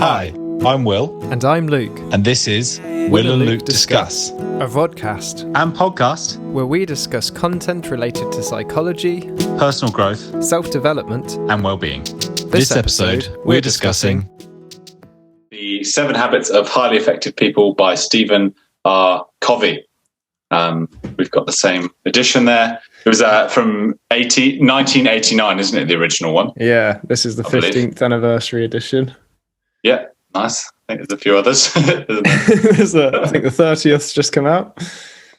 Hi, I'm Will. And I'm Luke. And this is Will and Luke Discuss, a vodcast and podcast where we discuss content related to psychology, personal growth, self-development, and well-being. This episode, we're discussing The 7 Habits of Highly Effective People by Stephen R. Covey. We've got the same edition there. It was from 1989, isn't it, the original one? Yeah, this is the 15th anniversary edition. Yeah, nice. I think there's a few others. I think the 30th's just come out.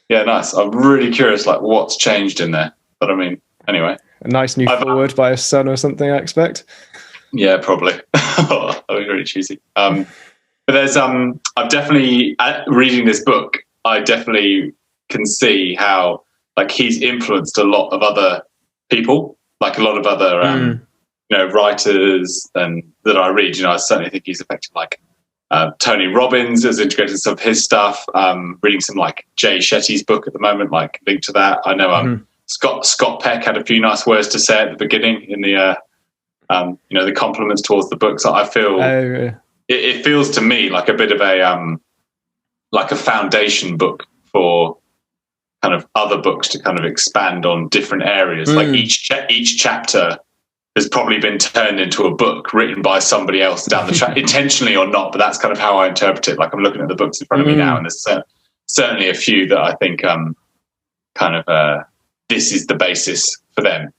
Yeah, nice. I'm really curious, like, what's changed in there. But I mean, anyway. A nice new forward by his son or something, I expect. Yeah, probably. That was really cheesy. But there's, I'm definitely, reading this book, I definitely can see how, like, he's influenced a lot of other people, like a lot of other, writers and that I read. I certainly think he's affected, like, Tony Robbins has integrated some of his stuff. Reading some, like, Jay Shetty's book at the moment, like, linked to that. I know Scott Peck had a few nice words to say at the beginning in the, the compliments towards the books. I feel it feels to me like a bit of a foundation book for kind of other books to kind of expand on different areas. Like each chapter has probably been turned into a book written by somebody else down the track, intentionally or not, but that's kind of how I interpret it. Like, I'm looking at the books in front of me now, and there's certainly a few that I think this is the basis for them.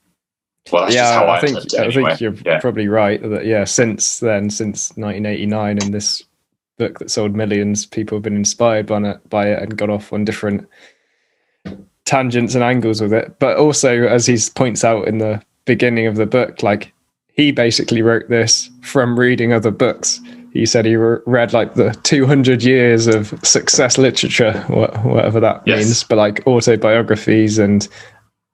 Well, that's just how I interpret it anyway. I think you're probably right that, since 1989, and this book that sold millions, people have been inspired by it and got off on different tangents and angles with it. But also, as he points out in the beginning of the book, like, he basically wrote this from reading other books. He said he read like the 200 years of success literature, whatever that means, but like autobiographies and,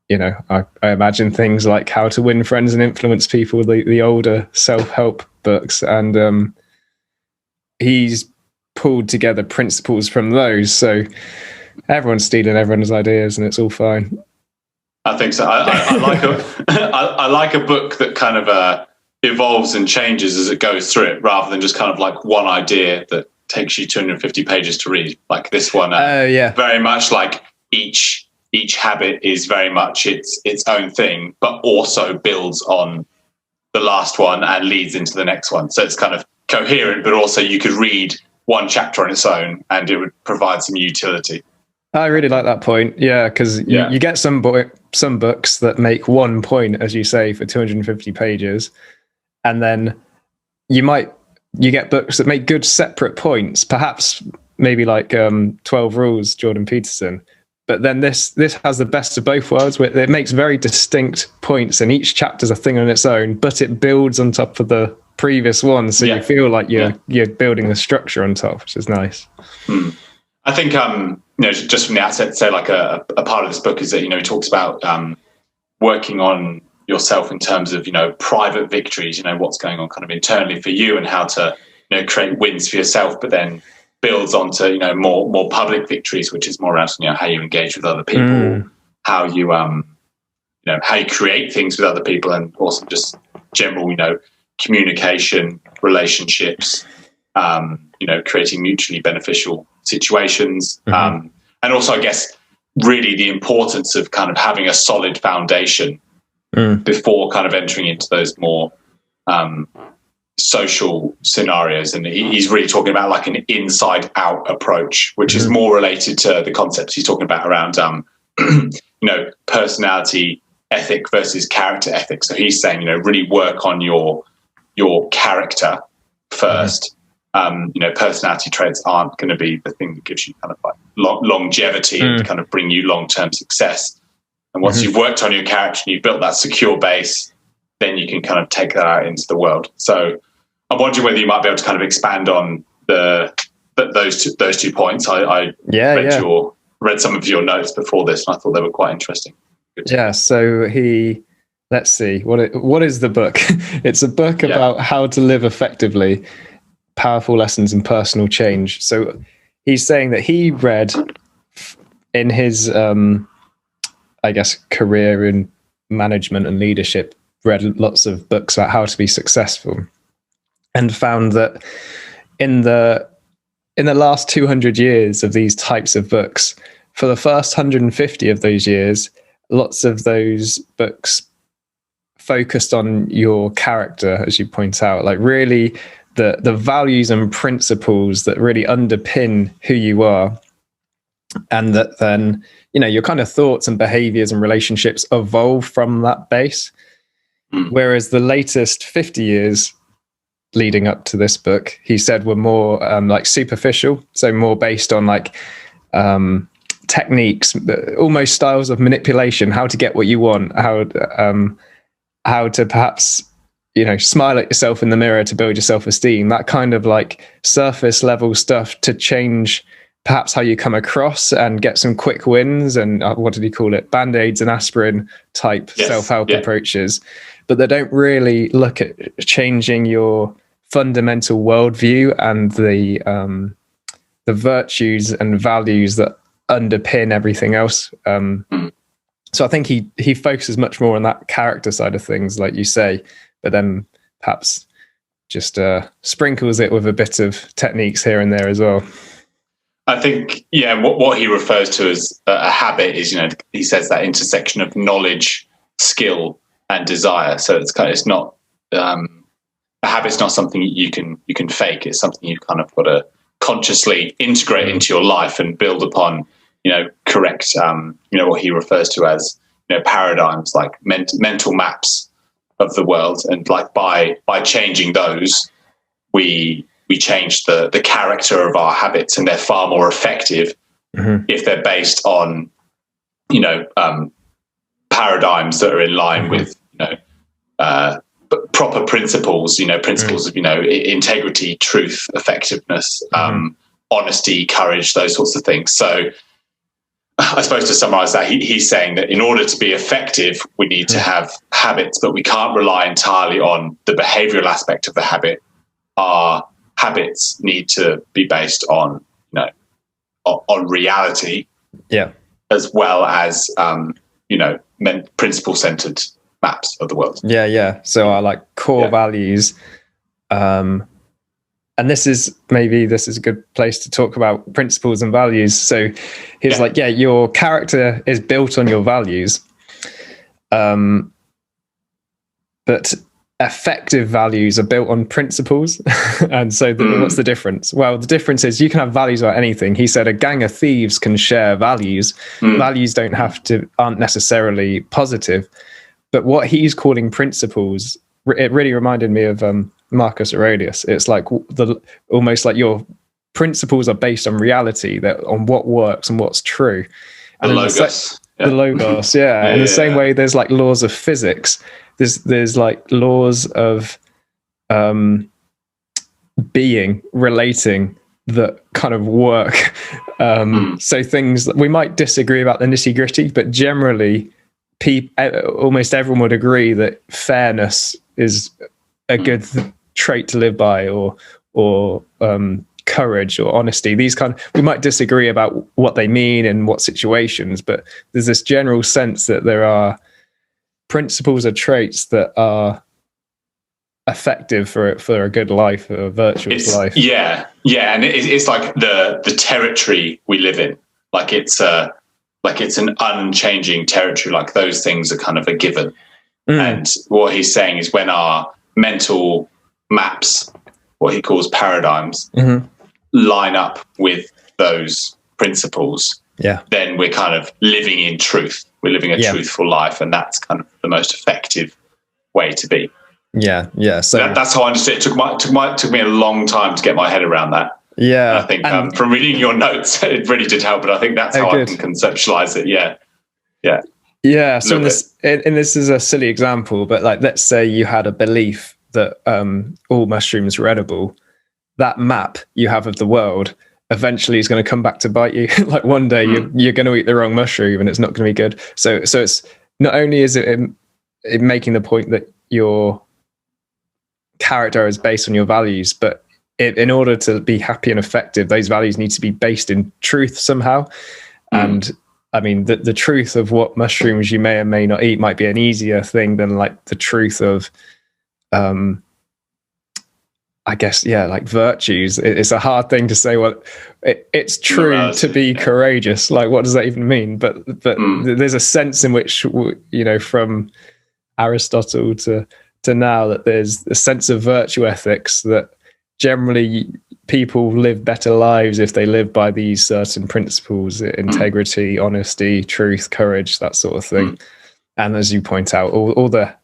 I imagine things like How to Win Friends and Influence People, the older self-help books. And he's pulled together principles from those. So everyone's stealing everyone's ideas and it's all fine. I think so. I like a book that kind of evolves and changes as it goes through it, rather than just kind of like one idea that takes you 250 pages to read. Like this one, very much like each habit is very much its own thing, but also builds on the last one and leads into the next one. So it's kind of coherent, but also you could read one chapter on its own and it would provide some utility. I really like that point. Yeah, because you get some books that make one point, as you say, for 250 pages, and then you get books that make good separate points, perhaps maybe like 12 Rules, Jordan Peterson. But then this has the best of both worlds, where it makes very distinct points, and each chapter's a thing on its own, but it builds on top of the previous one, so you feel like you're building the structure on top, which is nice. I think just from the outset, say like a part of this book is that he talks about working on yourself in terms of private victories, what's going on kind of internally for you, and how to create wins for yourself, but then builds onto more public victories, which is more around how you engage with other people, how you how you create things with other people, and also just general communication, relationships, creating mutually beneficial situations, and also, I guess, really the importance of kind of having a solid foundation before kind of entering into those more social scenarios. And he's really talking about like an inside-out approach, which is more related to the concepts he's talking about around, personality ethic versus character ethic. So he's saying, really work on your character first. Personality traits aren't going to be the thing that gives you kind of like longevity and kind of bring you long-term success. And once you've worked on your character and you've built that secure base, then you can kind of take that out into the world. So I'm wondering whether you might be able to kind of expand on those 2 points. I read some of your notes before this, and I thought they were quite interesting. Yeah. So let's see, what is the book? It's a book about how to live effectively. Powerful lessons in personal change. So he's saying that he read in his, career in management and leadership, read lots of books about how to be successful. and found that in the last 200 years of these types of books, for the first 150 of those years, lots of those books focused on your character, as you point out, like really the values and principles that really underpin who you are, and that then, you know, your kind of thoughts and behaviors and relationships evolve from that base. Whereas the latest 50 years leading up to this book, he said, were more like superficial, so more based on like techniques, almost styles of manipulation, how to get what you want, how to perhaps, you know, smile at yourself in the mirror to build your self-esteem, that kind of like surface level stuff to change perhaps how you come across and get some quick wins, and what did he call it, band-aids and aspirin type self-help approaches. But they don't really look at changing your fundamental worldview and the virtues and values that underpin everything else. So I think he focuses much more on that character side of things, like you say, but then perhaps just sprinkles it with a bit of techniques here and there as well. I think, what he refers to as a habit is, you know, he says that intersection of knowledge, skill, and desire. So it's not a habit's not something you can fake. It's something you've kind of got to consciously integrate into your life and build upon. You know, correct. What he refers to as, you know, paradigms, like mental maps of the world, and like by changing those, we change the character of our habits, and they're far more effective if they're based on, you know, paradigms that are in line with, you know, proper principles. You know, principles of, you know, integrity, truth, effectiveness, honesty, courage, those sorts of things. So I suppose to summarize that, he's saying that in order to be effective, we need to have habits, but we can't rely entirely on the behavioral aspect of the habit. Our habits need to be based on, you know, on reality, as well as, you know, principle-centered maps of the world. So our like core values, and this is a good place to talk about principles and values. So he's like, your character is built on your values, but effective values are built on principles. And so what's the difference? Well, the difference is you can have values about anything. He said a gang of thieves can share values. Values aren't necessarily positive, but what he's calling principles, it really reminded me of Marcus Aurelius. It's like almost like your principles are based on reality, that on what works and what's true. And the logos, in the same way, there's like laws of physics. There's like laws of being, relating, that kind of work. So things that we might disagree about the nitty gritty, but generally, almost everyone would agree that fairness is a good trait to live by, or courage or honesty. These we might disagree about what they mean and what situations, but there's this general sense that there are principles or traits that are effective for a good life, a virtuous life. And it's like the territory we live in. Like it's an unchanging territory. Like those things are kind of a given. And what he's saying is when our mental maps, what he calls paradigms, line up with those principles, then we're kind of living in truth. We're living a truthful life, and that's kind of the most effective way to be. So that's how I understood it. Took me a long time to get my head around that. And I think from reading your notes, it really did help. But I think that's how I can conceptualize it. So this is a silly example, but like, let's say you had a belief that all mushrooms are edible. That map you have of the world eventually is going to come back to bite you. Like one day you're going to eat the wrong mushroom and it's not going to be good. So it's not only is it making the point that your character is based on your values, but in order to be happy and effective, those values need to be based in truth somehow. And I mean, the truth of what mushrooms you may or may not eat might be an easier thing than like the truth of, I I guess, like virtues. It's a hard thing to say. Well, it's true Morality, to be courageous. Like, what does that even mean? But there's a sense in which, from Aristotle to now, that there's a sense of virtue ethics that generally people live better lives if they live by these certain principles: integrity, honesty, truth, courage, that sort of thing. And as you point out, all the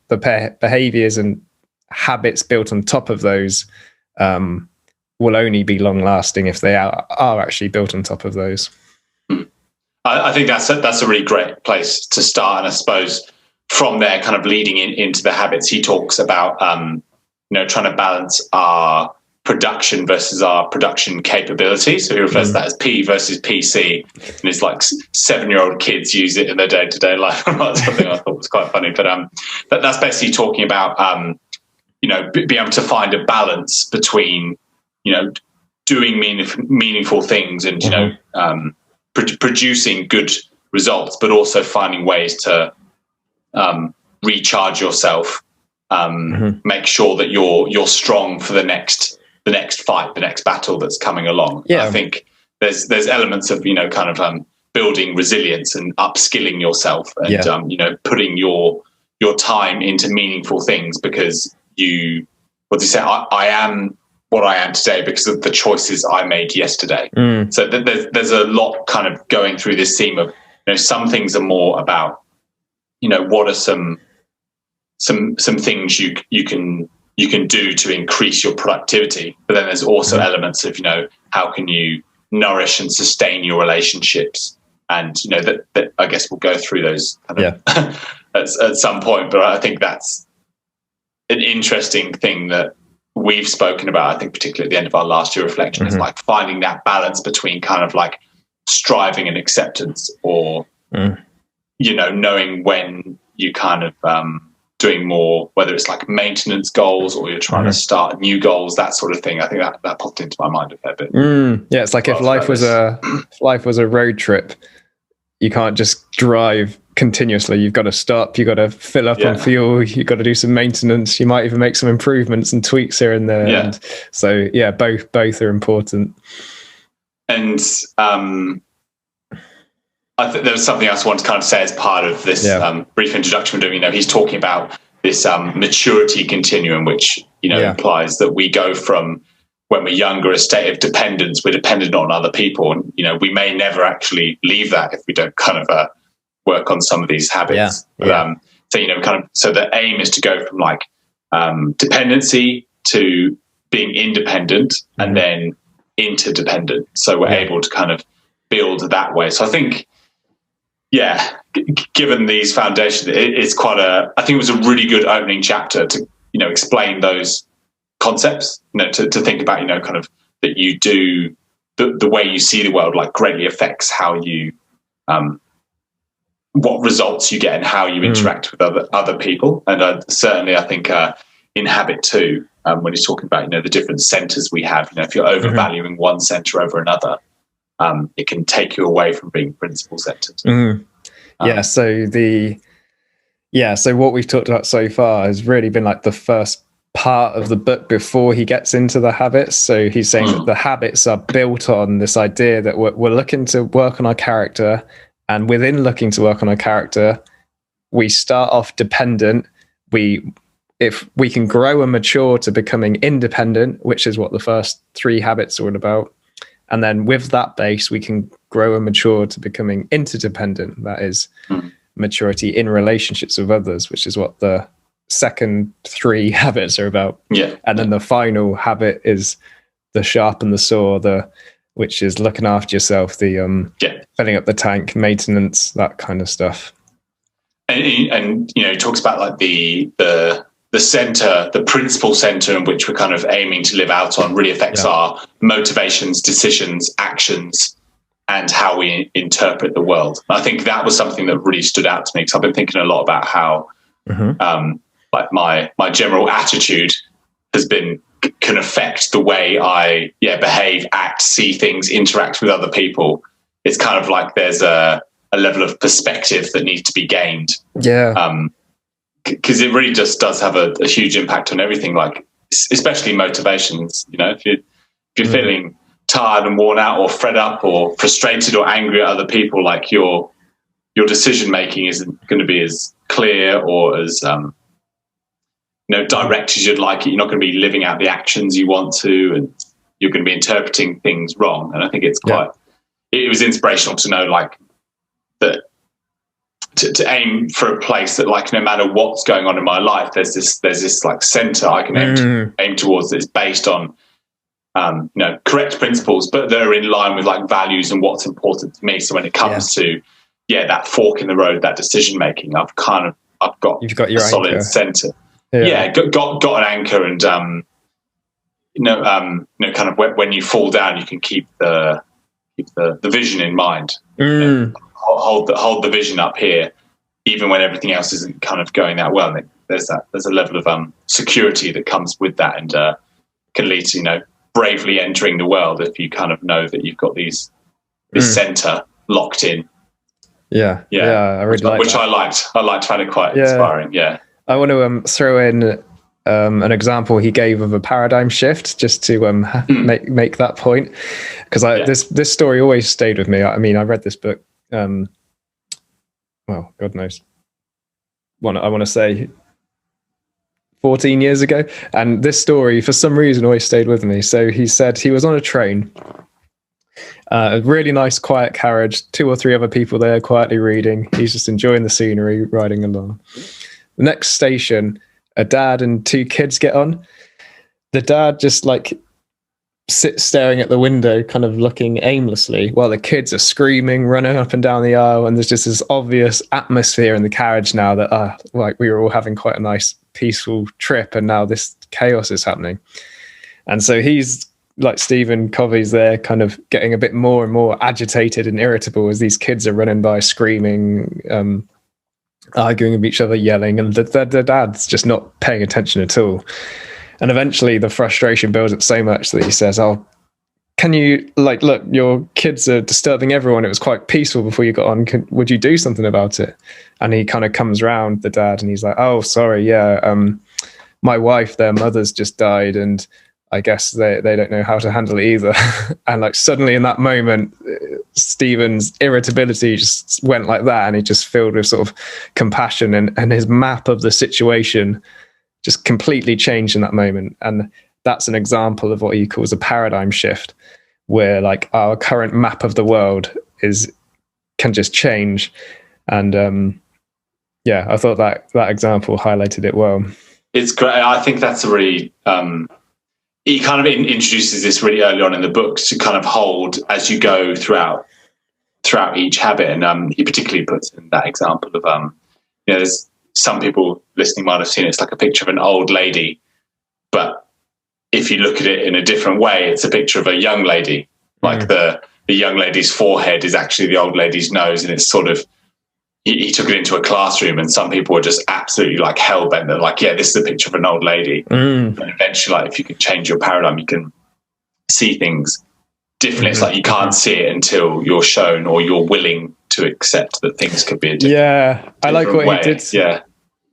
behaviors and habits built on top of those will only be long lasting if they are actually built on top of those. I think that's a really great place to start, and I suppose from there, kind of leading into the habits, he talks about trying to balance our production versus our production capability. So he refers to that as P versus PC, and it's like 7-year-old kids use it in their day-to-day life. That's something I thought was quite funny, but that's basically talking about being able to find a balance between doing meaningful things and producing good results, but also finding ways to recharge yourself, make sure that you're strong for the next fight, the next battle that's coming along. I think there's elements of building resilience and upskilling yourself and putting your time into meaningful things, because I am what I am today because of the choices I made yesterday. So there's a lot kind of going through this theme of some things are more about what are some things you can do to increase your productivity, but then there's also elements of how can you nourish and sustain your relationships, and that I guess we'll go through those kind of at some point. But I think that's an interesting thing that we've spoken about, I think particularly at the end of our last year reflection, is like finding that balance between kind of like striving and acceptance, or knowing when you kind of doing more, whether it's like maintenance goals or you're trying to start new goals, that sort of thing. I think that popped into my mind a fair bit. It's like if life was a road trip, you can't just drive continuously. You've got to stop, you've got to fill up on fuel, you've got to do some maintenance, you might even make some improvements and tweaks here and there. And so both are important. And I think there was something else I wanted to kind of say as part of this brief introduction we're doing. He's talking about this maturity continuum, which implies that we go from when we're younger, a state of dependence, we're dependent on other people, and we may never actually leave that if we don't kind of work on some of these habits. So so the aim is to go from like dependency to being independent and then interdependent. So we're able to kind of build that way. So I think, given these foundations, it's I think it was a really good opening chapter to explain those concepts, to think about kind of that you do the way you see the world like greatly affects how you what results you get and how you interact with other people. And certainly I think in Habit 2, when he's talking about the different centers we have, if you're overvaluing one center over another, it can take you away from being principle centered. So what we've talked about so far has really been like the first part of the book before he gets into the habits. So he's saying that the habits are built on this idea that we're looking to work on our character, and within looking to work on our character, we start off dependent. If we can grow and mature to becoming independent, which is what the first 3 habits are all about, and then with that base, we can grow and mature to becoming interdependent. That is maturity in relationships with others, which is what the second 3 habits are about. And then the final habit is the sharpen the saw, which is looking after yourself, the filling up the tank, maintenance, that kind of stuff. And he talks about like the center, the principal center in which we're kind of aiming to live out on, really affects our motivations, decisions, actions, and how we interpret the world. I think that was something that really stood out to me, because I've been thinking a lot about how like my general attitude can affect the way I behave, act, see things, interact with other people. It's kind of like there's a level of perspective that needs to be gained. Because it really just does have a huge impact on everything. Like especially motivations. If you're feeling tired and worn out or fed up or frustrated or angry at other people, like your decision making isn't going to be as clear or as direct as you'd like it. You're not going to be living out the actions you want to, and you're going to be interpreting things wrong. And I think it's it was inspirational to know, like, that to aim for a place that, like, no matter what's going on in my life, there's this like center I can aim towards that's based on correct principles, but that are in line with like values and what's important to me. So when it comes to that fork in the road, that decision making, I've got your solid anchor. center. Got an anchor, and kind of when you fall down, you can keep the vision in mind. Hold the vision up here, even when everything else isn't kind of going that well. And there's a level of security that comes with that, and can lead to bravely entering the world if you kind of know that you've got this center locked in. I really like which that. I liked, found it quite inspiring. I want to throw in an example he gave of a paradigm shift, just to make that point, because this story always stayed with me. I mean, I read this book, God knows, I want to say 14 years ago, and this story for some reason always stayed with me. So he said he was on a train, a really nice quiet carriage, 2 or 3 other people there quietly reading. He's just enjoying the scenery, riding along. The next station, a dad and 2 kids get on. The dad just like sits staring at the window, kind of looking aimlessly, while the kids are screaming, running up and down the aisle. And there's just this obvious atmosphere in the carriage now that like we were all having quite a nice peaceful trip, and now this chaos is happening. And so he's like, Stephen Covey's there, kind of getting a bit more and more agitated and irritable as these kids are running by, screaming, arguing with each other, yelling, and the dad's just not paying attention at all. And eventually the frustration builds up so much that he says, can you, like, look, your kids are disturbing everyone. It was quite peaceful before you got on. Would you do something about it? And he kind of comes round, the dad, and he's like, oh, sorry, my wife, their mother's just died, and I guess they don't know how to handle it either. And like suddenly in that moment, Stephen's irritability just went like that, and he just filled with sort of compassion, and his map of the situation just completely changed in that moment. And that's an example of what he calls a paradigm shift, where like our current map of the world can just change. And I thought that example highlighted it well. It's great. I think that's a really he kind of introduces this really early on in the book to kind of hold as you go throughout each habit. And he particularly puts in that example of, there's some people listening might have seen it's like a picture of an old lady, but if you look at it in a different way, it's a picture of a young lady. Like the young lady's forehead is actually the old lady's nose. And it's sort of, he took it into a classroom, and some people were just absolutely like hell-bent. They're like, this is a picture of an old lady. And eventually, like, if you can change your paradigm, you can see things differently. It's like you can't see it until you're shown, or you're willing to accept that things could be a different I like what way. he did.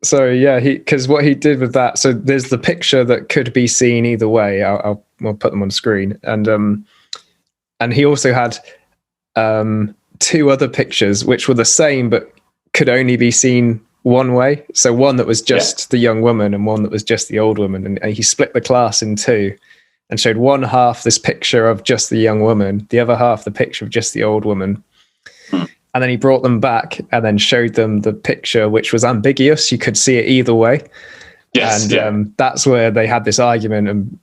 Because what he did with that, so there's the picture that could be seen either way. I'll put them on screen. And he also had 2 other pictures which were the same but could only be seen one way. So one that was just the young woman, and one that was just the old woman. And he split the class in 2 and showed one half this picture of just the young woman, the other half the picture of just the old woman. And then he brought them back and then showed them the picture, which was ambiguous. You could see it either way. That's where they had this argument, and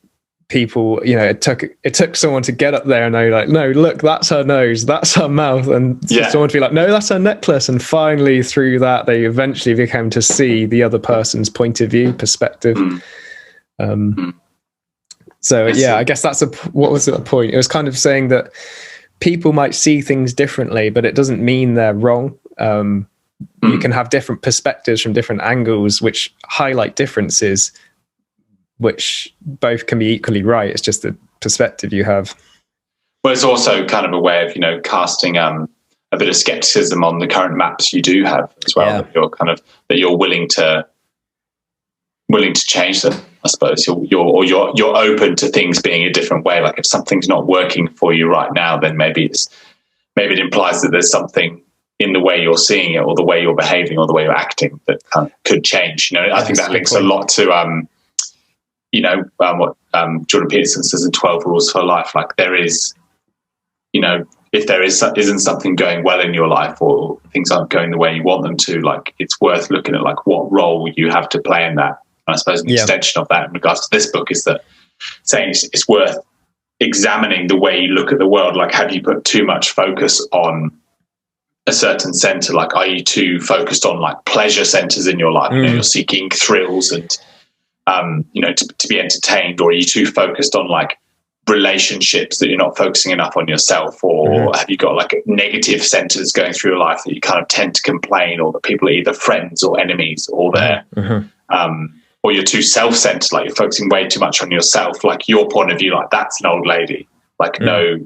people, it took someone to get up there and they're like, no, look, that's her nose, that's her mouth, and someone to be like, no, that's her necklace. And finally, through that, they eventually became to see the other person's point of view, perspective. I guess that's what was the point? It was kind of saying that people might see things differently, but it doesn't mean they're wrong. You can have different perspectives from different angles, which highlight differences, which both can be equally right. It's just the perspective you have. Well, it's also kind of a way of, casting a bit of skepticism on the current maps you do have as well. That you're willing to change them. I suppose you're open to things being a different way. Like if something's not working for you right now, then maybe it implies that there's something in the way you're seeing it, or the way you're behaving, or the way you're acting that could change. I think that links a lot to what Jordan Peterson says in 12 Rules for Life. Like there is, if there isn't something going well in your life, or things aren't going the way you want them to, like it's worth looking at like what role you have to play in that. And I suppose an extension of that in regards to this book is that saying it's worth examining the way you look at the world. Like, have you put too much focus on a certain center? Like, are you too focused on like pleasure centers in your life? You're seeking thrills and to be entertained, or are you too focused on like relationships that you're not focusing enough on yourself? Or have you got like negative centers going through your life that you kind of tend to complain, or that people are either friends or enemies, or they're or you're too self-centered, like you're focusing way too much on yourself, like your point of view, like that's an old lady, like no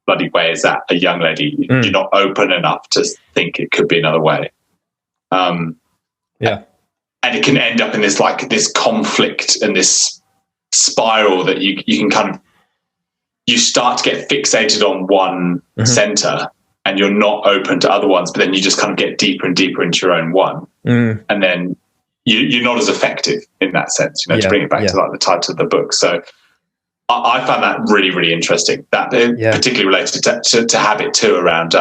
bloody way is that a young lady. You're not open enough to think it could be another way. And it can end up in this like this conflict and this spiral that you can kind of, you start to get fixated on one center and you're not open to other ones, but then you just kind of get deeper and deeper into your own one. And then you're not as effective in that sense, to bring it back to like the title of the book. So I found that really, really interesting, that particularly related to habit too, around,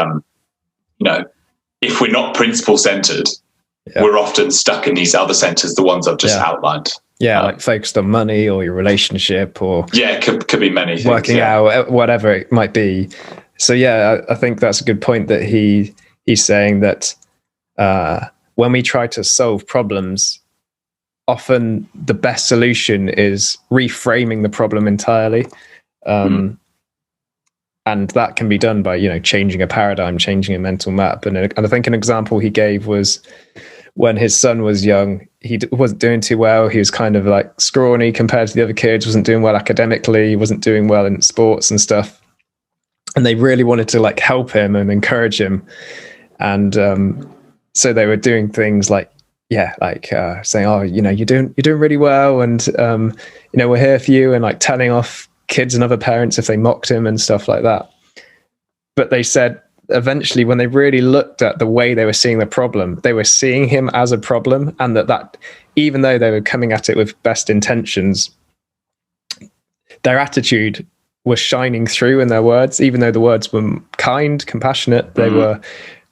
if we're not principle centered, we're often stuck in these other centers, the ones I've just outlined. Like focused on money or your relationship, or could be many things, working out, whatever it might be. So I think that's a good point, that he's saying that when we try to solve problems, often the best solution is reframing the problem entirely. And that can be done by, changing a paradigm, changing a mental map. And I think an example he gave was when his son was young, he wasn't doing too well. He was kind of like scrawny compared to the other kids, wasn't doing well academically, wasn't doing well in sports and stuff. And they really wanted to like help him and encourage him. And so they were doing things like, saying, oh, you're doing really well. And, we're here for you, and like telling off kids and other parents if they mocked him and stuff like that. But they said eventually, when they really looked at the way they were seeing the problem, they were seeing him as a problem, and that even though they were coming at it with best intentions, their attitude was shining through in their words. Even though the words were kind, compassionate, they were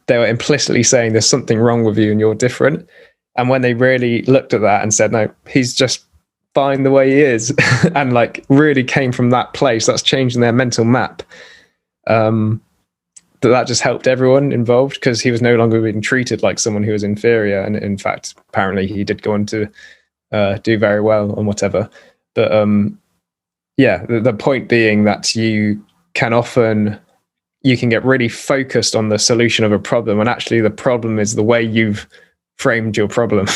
implicitly saying there's something wrong with you and you're different. And when they really looked at that and said, no, he's just fine the way he is, and like really came from that place, that's changing their mental map. That just helped everyone involved, because he was no longer being treated like someone who was inferior. And in fact, apparently he did go on to do very well and whatever. But the point being that you can get really focused on the solution of a problem, and actually the problem is the way you've framed your problem.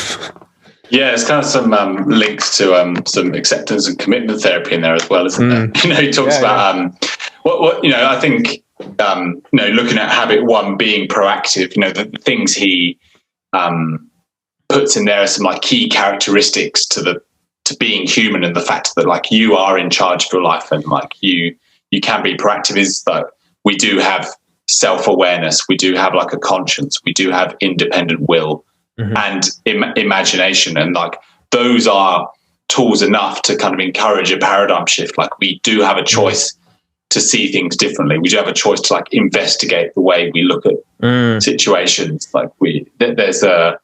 It's kind of some links to some acceptance and commitment therapy in there as well, isn't there? He talks about I think looking at habit one, being proactive, the things he puts in there are some like key characteristics to being human, and the fact that like you are in charge of your life, and like you can be proactive, is that we do have self-awareness, we do have like a conscience, we do have independent will and imagination, and like those are tools enough to kind of encourage a paradigm shift. Like we do have a choice to see things differently. We do have a choice to like investigate the way we look at situations. Like there's that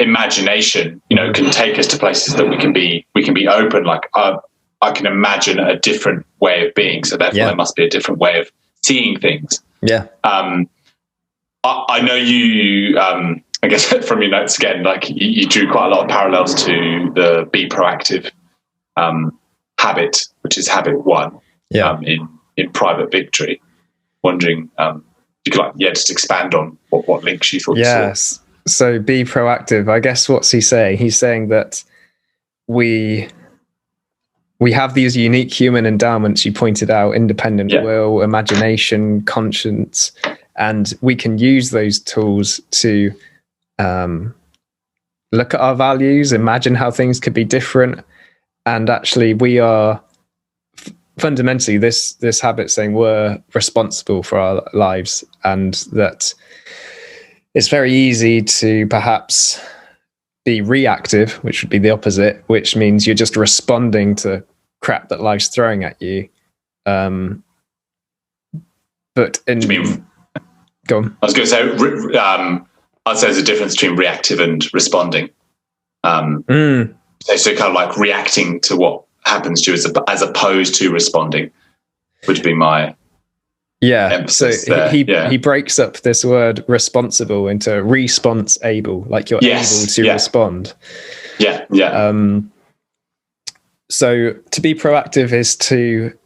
imagination, can take us to places that we can be open. Like I can imagine a different way of being, so therefore there must be a different way of seeing things. I know you I guess from your notes again, like you drew quite a lot of parallels to the be proactive habit, which is habit one in Private Victory. Wondering you could just expand on what links you thought you saw. So be proactive, I guess. What's he saying? He's saying that we have these unique human endowments you pointed out: independent will, imagination, conscience, and we can use those tools to look at our values, imagine how things could be different, And actually, we are fundamentally this habit saying we're responsible for our lives, and that it's very easy to perhaps be reactive, which would be the opposite, which means you're just responding to crap that life's throwing at you. But go on. I was going to say, I'd say there's a difference between reactive and responding. So kind of like reacting to what happens to you as opposed to responding would be my emphasis. So he breaks up this word responsible into response-able, like you're able to respond. So to be proactive is to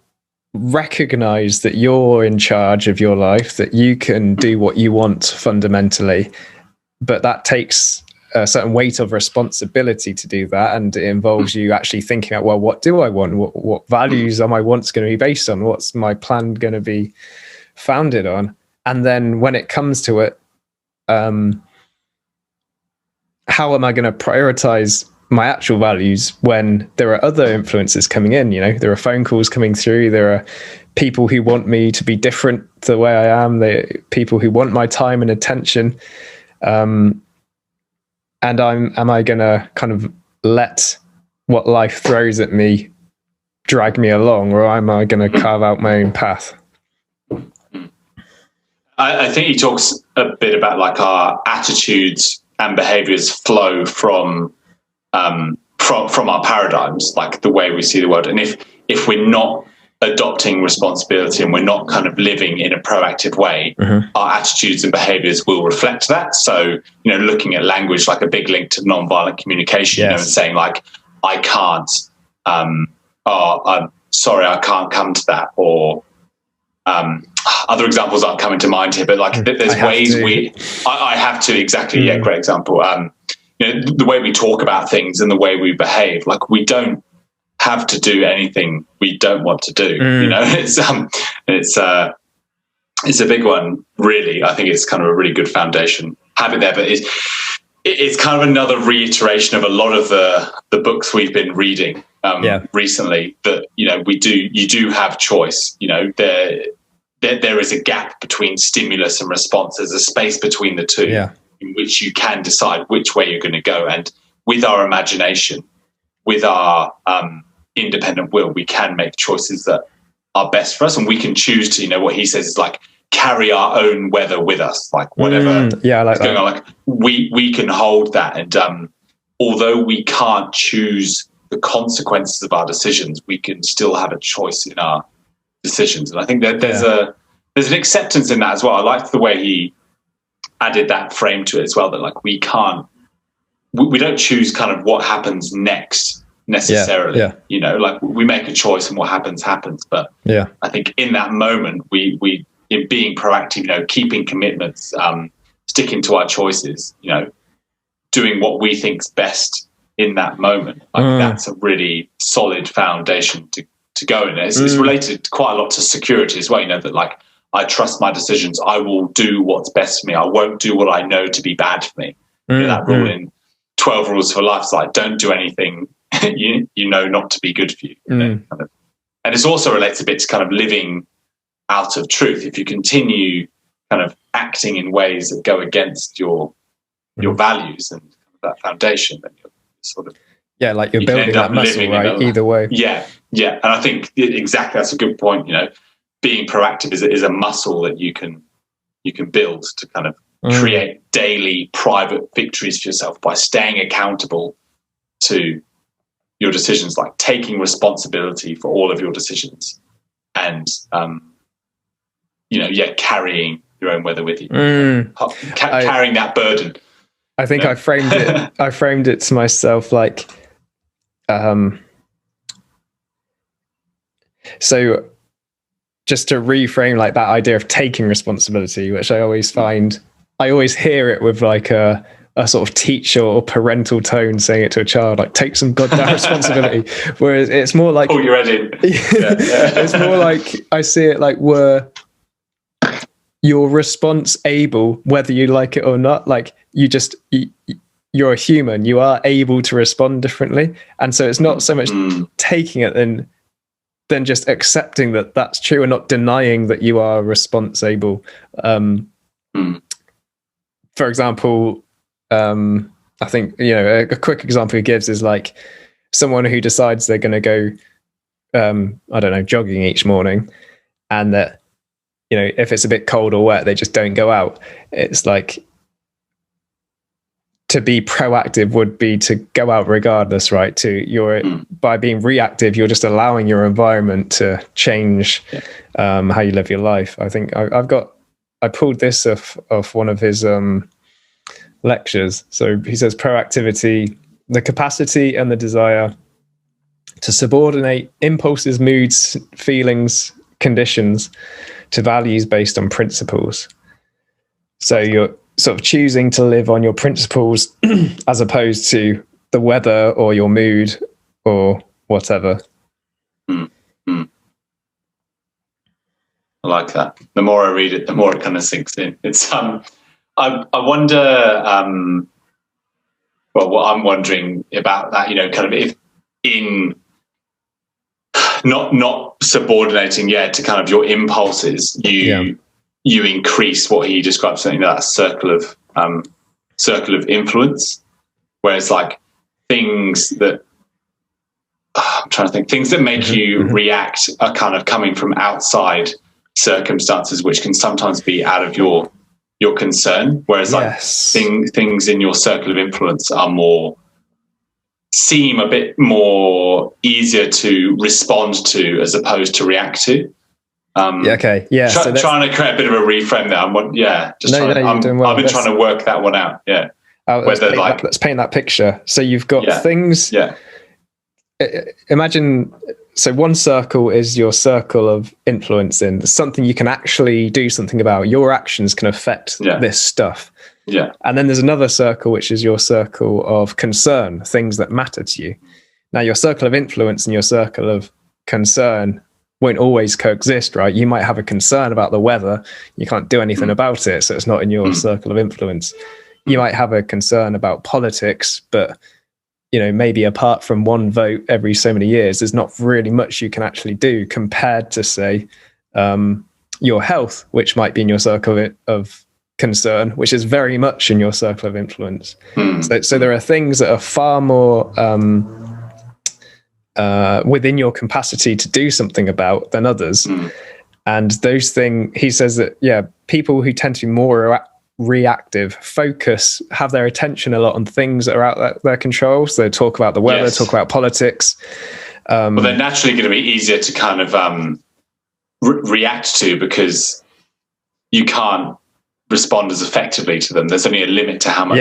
recognize that you're in charge of your life, that you can do what you want fundamentally, but that takes a certain weight of responsibility to do that, and it involves you actually thinking out, well, what do I want? What values are my wants going to be based on? What's my plan going to be founded on? And then when it comes to it, how am I going to prioritize my actual values when there are other influences coming in? You know, there are phone calls coming through, there are people who want me to be different to the way I am, people who want my time and attention. And am I going to kind of let what life throws at me drag me along, or am I going to carve out my own path? I think he talks a bit about like our attitudes and behaviors flow from our paradigms, like the way we see the world. And if we're not adopting responsibility and we're not kind of living in a proactive way, our attitudes and behaviors will reflect that. So, you know, looking at language like a big link to nonviolent communication, you know, and saying like, I can't, I'm sorry, I can't come to that, or other examples aren't coming to mind here, but like there's ways I have to, exactly. Yeah, great example. You know, the way we talk about things and the way we behave, like we don't have to do anything we don't want to do. You know, it's a big one, really. I think it's kind of a really good foundation habit there, but it's kind of another reiteration of a lot of the books we've been reading recently, that, you know, you do have choice. You know, there is a gap between stimulus and response. There's a space between the two in which you can decide which way you're going to go. And with our imagination, with our independent will, we can make choices that are best for us, and we can choose to, you know, what he says is like carry our own weather with us, like whatever is going on. Like we can hold that, and although we can't choose the consequences of our decisions, we can still have a choice in our decisions. And I think that there's an acceptance in that as well. I liked the way he added that frame to it as well, that like we don't choose kind of what happens next necessarily. You know, like we make a choice and what happens. But I think in that moment, we in being proactive, you know, keeping commitments, sticking to our choices, you know, doing what we think's best in that moment. I think that's a really solid foundation to go in. It's related quite a lot to security as well. You know, that like I trust my decisions. I will do what's best for me. I won't do what I know to be bad for me. You know, that rule in 12 Rules for Life is like, don't do anything you know not to be good for you. You know, kind of. And this also relates a bit to kind of living out of truth. If you continue kind of acting in ways that go against your values and that foundation, then you're sort of like you're building that muscle, right? Either way. And I think exactly, that's a good point. You know, being proactive is a muscle that you can build to kind of create daily private victories for yourself by staying accountable to your decisions, like taking responsibility for all of your decisions, and carrying your own weather with you, carrying that burden. I think I framed it. I framed it to myself like, so just to reframe like that idea of taking responsibility, which I always find, I always hear it with like a sort of teacher or parental tone saying it to a child, like take some goddamn responsibility. Whereas it's more like, you're ready. It's more like I see it like your response able, whether you like it or not. Like you you're a human, you are able to respond differently. And so it's not so much taking it than just accepting that that's true and not denying that you are responsible. For example, I think, a quick example he gives is like someone who decides they're going to go, I don't know, jogging each morning, and that, if it's a bit cold or wet, they just don't go out. It's like, to be proactive would be to go out regardless, right? By being reactive, you're just allowing your environment to change how you live your life. I think I pulled this off one of his lectures. So he says proactivity, the capacity and the desire to subordinate impulses, moods, feelings, conditions to values based on principles. So you're sort of choosing to live on your principles as opposed to the weather or your mood or whatever. I like that. The more I read it, the more it kind of sinks in. It's I wonder, what I'm wondering about that, kind of if in not subordinating to kind of your impulses, you increase what he describes, something that circle of influence, whereas like things that I'm trying to think, things that make you react are kind of coming from outside circumstances, which can sometimes be out of your concern, whereas like things in your circle of influence seem a bit more easier to respond to as opposed to react to. So trying to create a bit of a reframe there. I've been trying to work that one out. Let's paint that picture. So you've got things. Imagine. So one circle is your circle of influence in something you can actually do something about. Your actions can affect this stuff. And then there's another circle, which is your circle of concern, things that matter to you. Now, your circle of influence and your circle of concern won't always coexist, right? You might have a concern about the weather. You can't do anything about it, so it's not in your circle of influence. You might have a concern about politics, but maybe apart from one vote every so many years, there's not really much you can actually do compared to, say, your health, which might be in your circle of concern, which is very much in your circle of influence. So there are things that are far more within your capacity to do something about than others. And those things, he says that, people who tend to be more reactive have their attention a lot on things that are out of their control. So they talk about the weather, talk about politics. Well, they're naturally going to be easier to kind of react to because you can't respond as effectively to them. There's only a limit to how much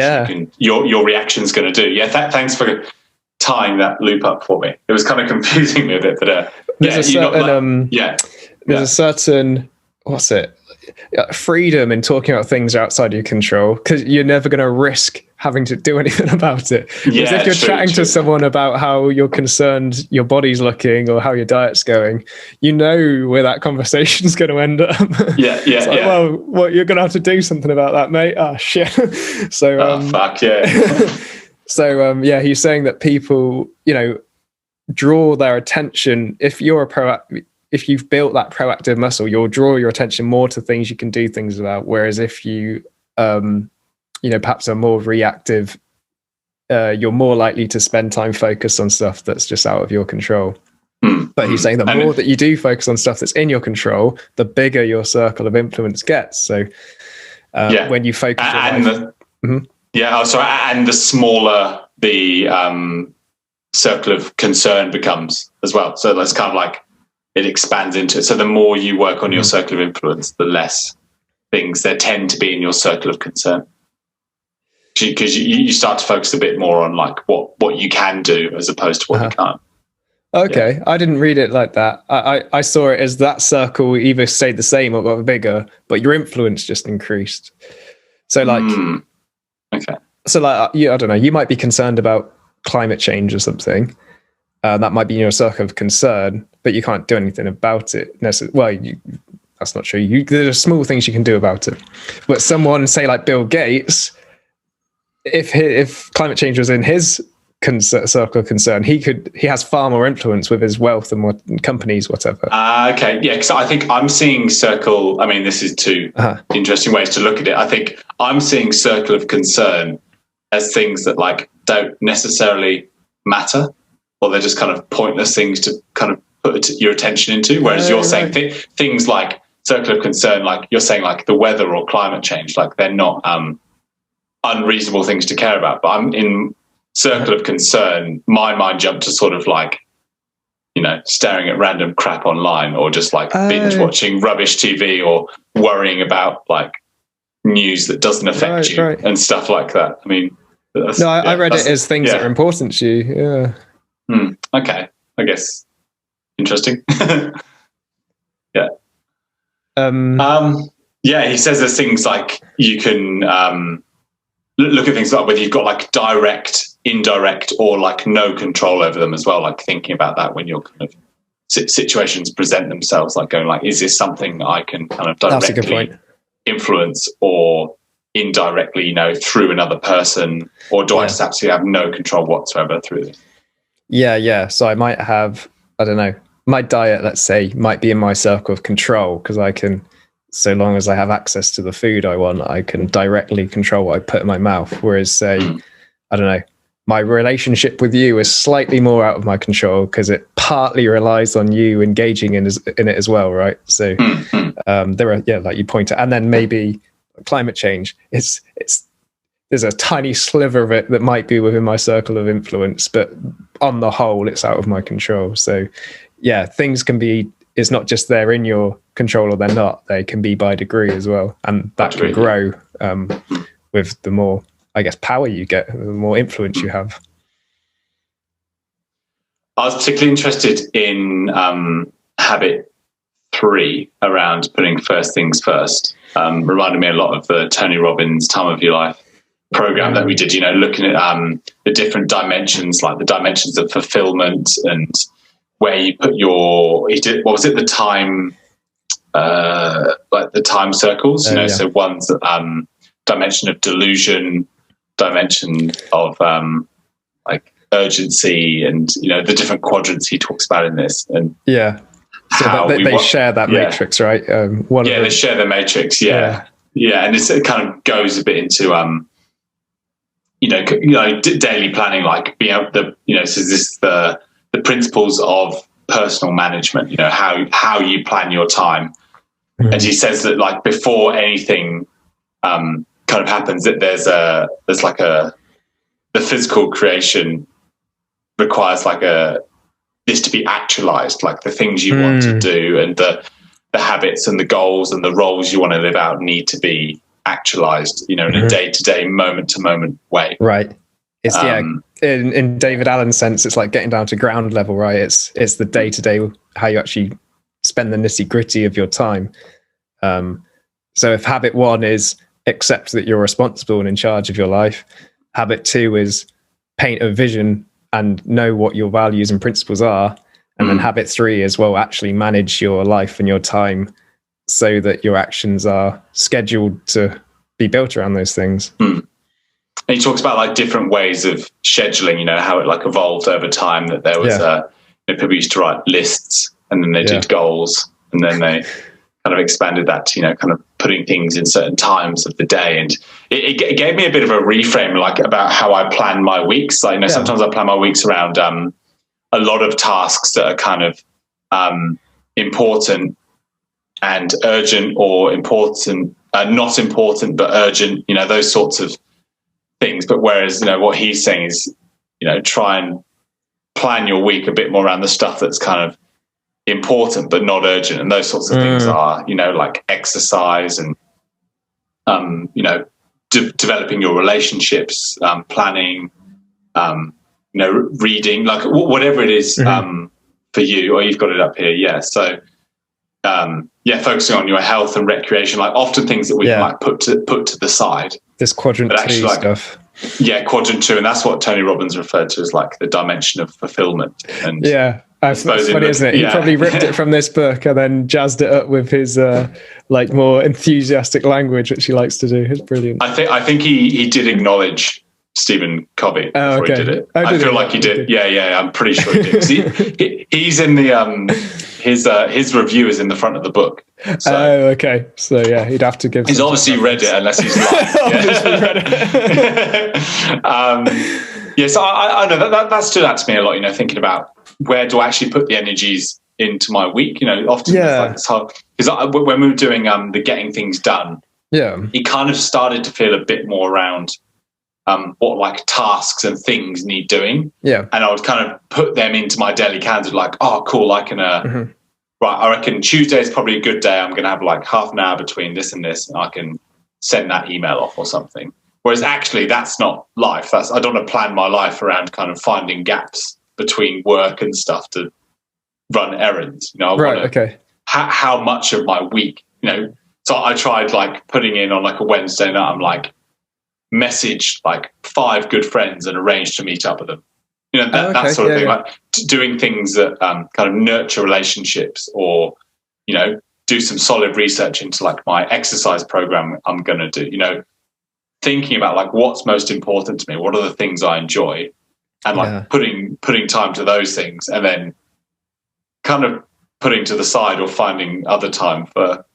your reaction's going to do. Thanks for tying that loop up for me. It was kind of confusing me a bit, but there's a certain freedom in talking about things outside your control, because you're never going to risk having to do anything about it. Because if you're chatting to someone about how you're concerned your body's looking or how your diet's going, where that conversation's going to end up. Well, you're going to have to do something about that, mate. Oh shit. So fuck yeah. So he's saying that people draw their attention. If you've built that proactive muscle, you'll draw your attention more to things you can do things about. Whereas if you, perhaps are more reactive, you're more likely to spend time focused on stuff that's just out of your control. But he's saying the more that you do focus on stuff that's in your control, the bigger your circle of influence gets. So when you focus and the smaller the circle of concern becomes as well. So that's kind of like, it expands into it. So the more you work on your circle of influence, the less things there tend to be in your circle of concern. Because you start to focus a bit more on like what you can do as opposed to what you can't. Okay, I didn't read it like that. I saw it as that circle either stayed the same or got bigger, but your influence just increased. So like, So like, I don't know, you might be concerned about climate change or something. That might be in your circle of concern, but you can't do anything about it. That's not true. There are small things you can do about it. But someone, say like Bill Gates, if climate change was in his circle of concern, he has far more influence with his wealth and what companies, whatever. Okay, yeah, because I think I'm seeing circle. I mean, this is two interesting ways to look at it. I think I'm seeing circle of concern as things that like don't necessarily matter, or they're just kind of pointless things to kind of put your attention into. Whereas you're saying things like circle of concern, like you're saying like the weather or climate change, like they're not unreasonable things to care about. But I'm in circle of concern, my mind jumped to sort of like, you know, staring at random crap online, or just like binge watching rubbish TV, or worrying about like news that doesn't affect you and stuff like that. I mean, I read it as things that are important to you. Yeah. Okay. I guess interesting. Yeah. He says there's things like you can look at things like whether you've got like direct, indirect, or like no control over them as well. Like thinking about that when you're kind of situations present themselves, like going like, is this something I can kind of directly influence, or indirectly, you know, through another person, or do I just absolutely have no control whatsoever through this? Yeah. So I might have, I don't know, my diet, let's say, might be in my circle of control, because I can, so long as I have access to the food I want, I can directly control what I put in my mouth. Whereas, say, I don't know, my relationship with you is slightly more out of my control, because it partly relies on you engaging in it as well, right? So there are, like you point out, and then maybe climate change. There's a tiny sliver of it that might be within my circle of influence, but on the whole, it's out of my control. So yeah, things can be, it's not just they're in your control or they're not, they can be by degree as well. And that can grow with the more, I guess, power you get, the more influence you have. I was particularly interested in habit 3 around putting first things first. Reminded me a lot of the Tony Robbins Time of Your Life program that we did, you know, looking at the different dimensions, like the dimensions of fulfillment, and where you put what was it, the time, like the time circles, you know, so one's dimension of delusion, dimension of like urgency, and, you know, the different quadrants he talks about in this. And so they share that matrix, right? They share the matrix. And it kind of goes a bit into daily planning, like being able to, you know, so this is the principles of personal management, you know, how you plan your time. And he says that like before anything kind of happens, that there's the physical creation requires like this to be actualized, like the things you want to do, and the habits and the goals and the roles you want to live out need to be actualized, you know, in a day-to-day, moment-to-moment way. Right. It's in David Allen's sense, it's like getting down to ground level, right? It's the day-to-day, how you actually spend the nitty-gritty of your time. So if habit 1 is accept that you're responsible and in charge of your life, habit 2 is paint a vision and know what your values and principles are. And then habit 3 is, well, actually manage your life and your time so that your actions are scheduled to be built around those things. And he talks about like different ways of scheduling, you know, how it like evolved over time, that there was people used to write lists, and then they did goals, and then they kind of expanded that to, you know, kind of putting things in certain times of the day. And it gave me a bit of a reframe, like about how I plan my weeks. Like, you know, sometimes I plan my weeks around a lot of tasks that are kind of important and urgent, or important, not important, but urgent, you know, those sorts of things. But whereas, you know, what he's saying is, you know, try and plan your week a bit more around the stuff that's kind of important but not urgent, and those sorts of things are, you know, like exercise and you know, developing your relationships, planning, you know, reading, like whatever it is for you. Or you've got it up here, so focusing on your health and recreation, like often things that we can like put to the side, this quadrant 2 stuff. Quadrant 2, and that's what Tony Robbins referred to as like the dimension of fulfillment. And that's funny, isn't it? He probably ripped it from this book and then jazzed it up with his like more enthusiastic language, which he likes to do. It's brilliant. I think he did acknowledge Stephen Covey Oh, before okay. he did it. Oh, I did feel he? like he did. Yeah, I'm pretty sure he did. 'Cause he's in the his review is in the front of the book. So Oh, okay. So yeah, he'd have to give. he's some obviously read reference. it unless he's lying. Obviously read it. Yeah, so I know that stood out to me a lot. Thinking about where do I actually put the energies into my week. Often it's like this hard because when we were doing the getting things done, it kind of started to feel a bit more around what like tasks and things need doing. Yeah, and I would kind of put them into my daily calendar, like, oh, cool, I can. Right, I reckon Tuesday is probably a good day. I'm going to have like half an hour between this and this, and I can send that email off or something. Whereas actually, that's not life. I don't want to plan my life around kind of finding gaps between work and stuff to run errands. Okay. How much of my week, So I tried like putting in on like a Wednesday night. I'm like, message like 5 good friends and arrange to meet up with them. That sort of thing. Like doing things that kind of nurture relationships, or do some solid research into like my exercise program I'm going to do. Thinking about like what's most important to me, what are the things I enjoy, and like putting time to those things, and then kind of putting to the side or finding other time for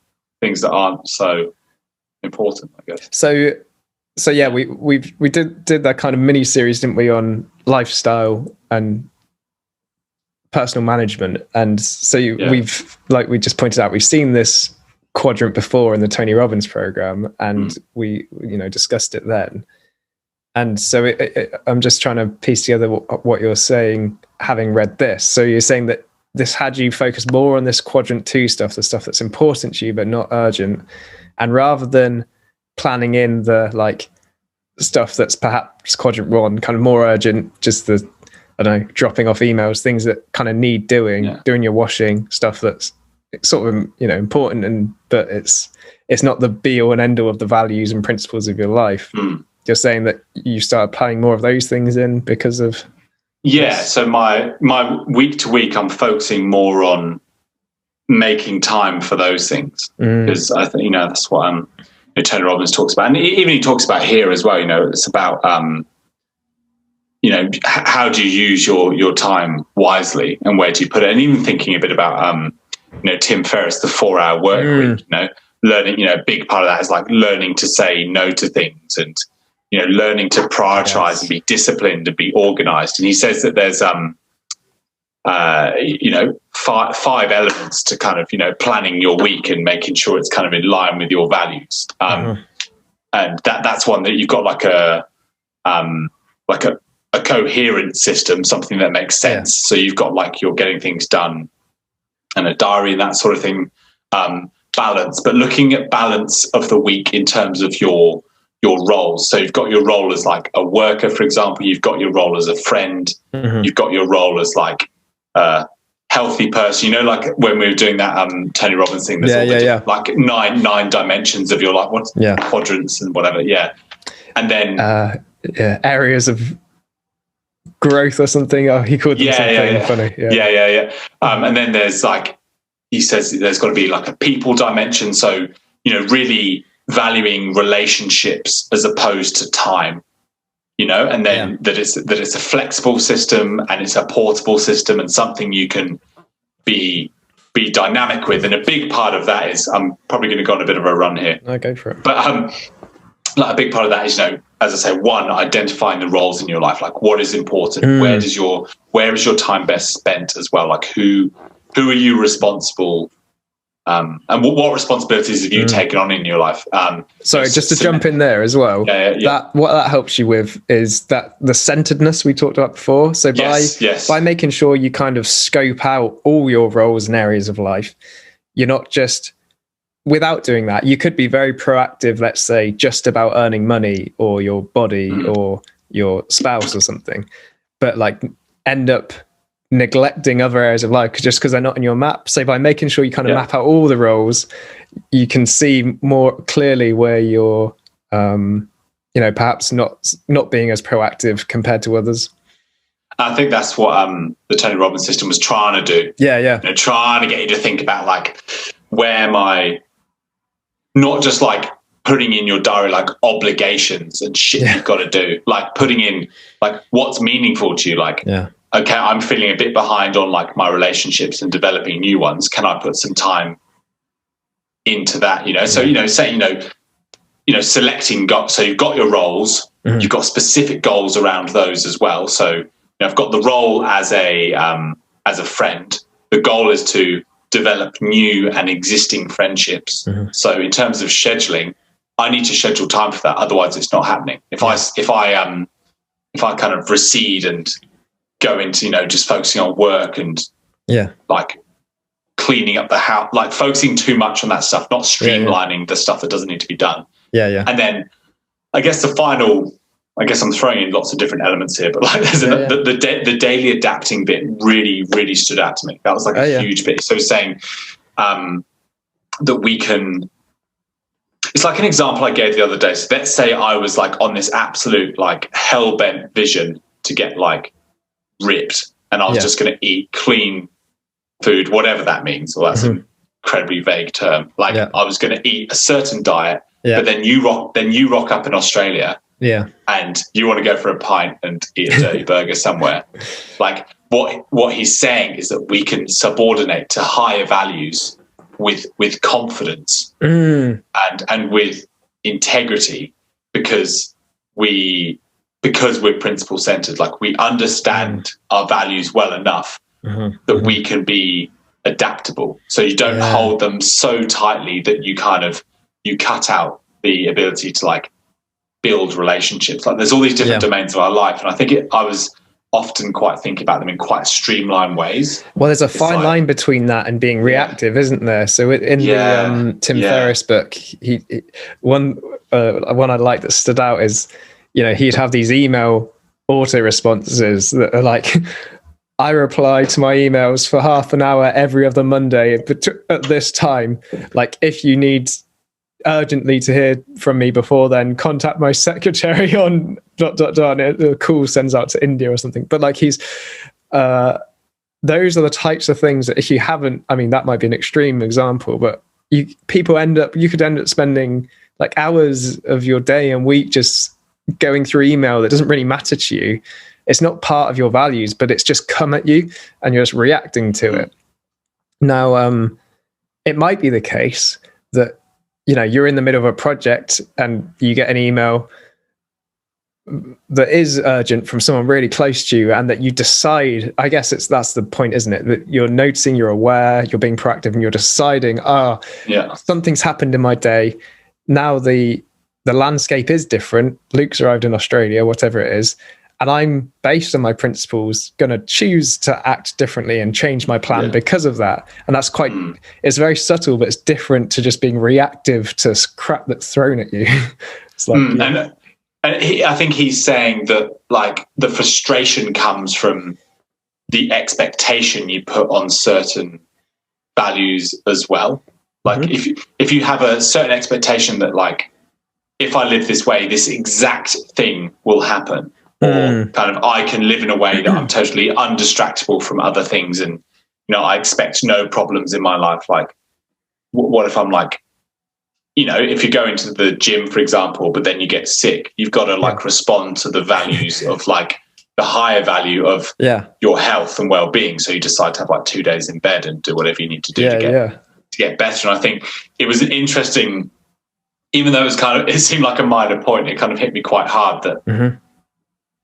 things that aren't so important, I guess. So yeah, we did that kind of mini series, didn't we, on lifestyle and personal management, and so we've, like we just pointed out, we've seen this quadrant before in the Tony Robbins program, and we discussed it then. And so I'm just trying to piece together what you're saying, having read this. So you're saying that this had you focus more on this quadrant 2 stuff, the stuff that's important to you but not urgent, and rather than planning in the like stuff that's perhaps quadrant 1, kind of more urgent, just the, I don't know, dropping off emails, things that kind of need doing, doing your washing, stuff that's sort of important, but it's not the be all and end all of the values and principles of your life. You're saying that you started planning more of those things in because of so my week to week, I'm focusing more on making time for those things, because I think that's what Tony Robbins talks about, and even he talks about here as well. It's about how do you use your time wisely, and where do you put it, and even thinking a bit about Tim Ferriss, the 4-hour work week. Learning, a big part of that is like learning to say no to things, and learning to prioritize and be disciplined and be organized. And he says that there's 5 elements to kind of planning your week and making sure it's kind of in line with your values. And that's one that you've got like a coherent system, something that makes sense. So you've got like you're getting things done and a diary and that sort of thing. Balance, but looking at balance of the week in terms of your roles. So you've got your role as like a worker, for example. You've got your role as a friend. You've got your role as like a healthy person. Like when we were doing that Tony Robbins thing, there's like nine dimensions of your life. What's quadrants and whatever. And then areas of growth or something. Oh, he called them something funny. And then there's like, he says there's got to be like a people dimension. So, really valuing relationships as opposed to time, and then that it's a flexible system and it's a portable system and something you can be dynamic with. And a big part of that is, I'm probably going to go on a bit of a run here. Okay, for it. But like a big part of that is, as I say, one, identifying the roles in your life, like what is important, where is your time best spent as well, like who are you responsible, and what responsibilities have you taken on in your life? Sorry, just to jump in there as well. What that helps you with is that the centeredness we talked about before. So by making sure you kind of scope out all your roles and areas of life, you're not just, without doing that, you could be very proactive, let's say, just about earning money or your body or your spouse or something, but like end up neglecting other areas of life just because they're not in your map. So by making sure you kind of map out all the roles, you can see more clearly where you're perhaps not being as proactive compared to others. I think that's what the Tony Robbins system was trying to do. Trying to get you to think about like, where am I, not just like putting in your diary like obligations and shit you've got to do, like putting in like what's meaningful to you, like okay, I'm feeling a bit behind on like my relationships and developing new ones. Can I put some time into that? So selecting so you've got your roles, you've got specific goals around those as well. So I've got the role as a friend. The goal is to develop new and existing friendships. So in terms of scheduling, I need to schedule time for that. Otherwise, it's not happening. If I kind of recede and go into just focusing on work and like cleaning up the house, like focusing too much on that stuff, not streamlining the stuff that doesn't need to be done. And then I guess I'm throwing in lots of different elements here, but like there's the daily adapting bit really stood out to me. That was like a huge bit. So saying that we can, it's like an example I gave the other day. So let's say I was like on this absolute like hell-bent vision to get like ripped, and I was just going to eat clean food, whatever that means. Well, that's an incredibly vague term. Like I was going to eat a certain diet, but then you rock up in Australia, and you want to go for a pint and eat a dirty burger somewhere. Like what he's saying is that we can subordinate to higher values with confidence and with integrity, because we're principle centered. Like we understand our values well enough that we can be adaptable. So you don't hold them so tightly that you cut out the ability to like build relationships. Like there's all these different domains of our life, and I think I was often quite thinking about them in quite streamlined ways. Well, there's a fine line between that and being reactive, isn't there? So in the Tim Ferriss book, one I like that stood out is, he'd have these email auto responses that are like, I reply to my emails for half an hour every other Monday at this time. Like if you need urgently to hear from me before then, contact my secretary on ... The call sends out to India or something. But like those are the types of things that if you haven't, I mean, that might be an extreme example, but you could end up spending like hours of your day and week just going through email that doesn't really matter to you. It's not part of your values, but it's just come at you and you're just reacting to it. Now, it might be the case that you're in the middle of a project and you get an email that is urgent from someone really close to you, and that you decide, I guess that's the point, isn't it? That you're noticing, you're aware, you're being proactive, and you're deciding, something's happened in my day. Now the landscape is different. Luke's arrived in Australia, whatever it is, and I'm, based on my principles, going to choose to act differently and change my plan because of that. And that's it's very subtle, but it's different to just being reactive to crap that's thrown at you. It's like, I think he's saying that like the frustration comes from the expectation you put on certain values as well. Like if you have a certain expectation that like, if I live this way, this exact thing will happen. Or kind of I can live in a way that I'm totally undistractable from other things, and I expect no problems in my life. Like, what if I'm like, if you go into the gym, for example, but then you get sick, you've got to like respond to the values of like the higher value of your health and well-being. So you decide to have like 2 days in bed and do whatever you need to do to get better. And I think it was an interesting, even though it seemed like a minor point, it kind of hit me quite hard that.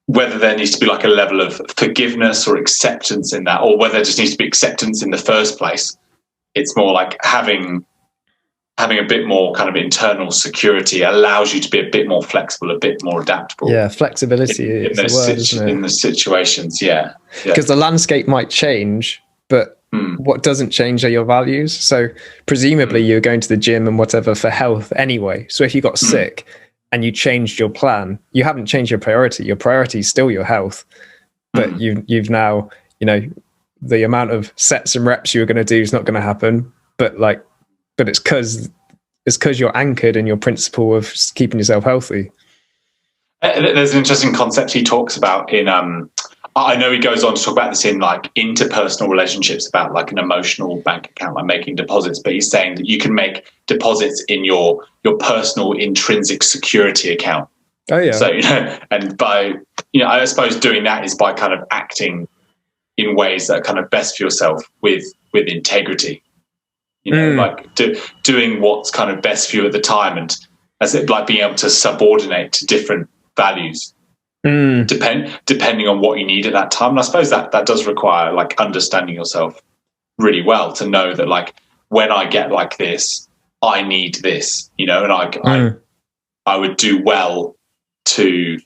Whether there needs to be like a level of forgiveness or acceptance in that, or whether there just needs to be acceptance in the first place. It's more like having a bit more kind of internal security allows you to be a bit more flexible, a bit more adaptable. Yeah, flexibility is the word, isn't it? In the situations, Because the landscape might change, but what doesn't change are your values. So presumably you're going to the gym and whatever for health anyway. So if you got sick and you changed your plan, you haven't changed your priority. Your priority is still your health, but you've now, the amount of sets and reps you were going to do is not going to happen. But it's because you're anchored in your principle of keeping yourself healthy. There's an interesting concept he talks about in, I know he goes on to talk about this in like interpersonal relationships about like an emotional bank account, like making deposits. But he's saying that you can make deposits in your personal intrinsic security account. Oh yeah. So, and by, I suppose doing that is by kind of acting in ways that are kind of best for yourself with integrity, like doing what's kind of best for you at the time. And as it like being able to subordinate to different values. Depending on what you need at that time. And I suppose that does require like understanding yourself really well to know that like when I get like this, I need this, and I would do well to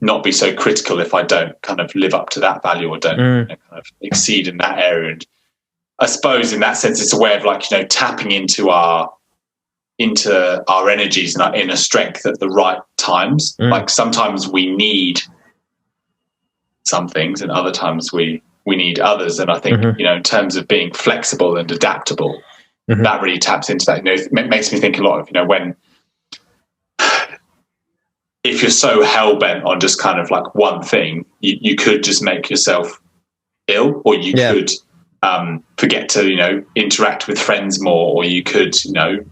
not be so critical if I don't kind of live up to that value or don't kind of exceed in that area. And I suppose in that sense, it's a way of like, tapping into our energies and our inner strength at the right times. Like sometimes we need some things and other times we need others. And I think, in terms of being flexible and adaptable, that really taps into that. It makes me think a lot of, when if you're so hell-bent on just kind of like one thing, you could just make yourself ill, or you could forget to interact with friends more, or you could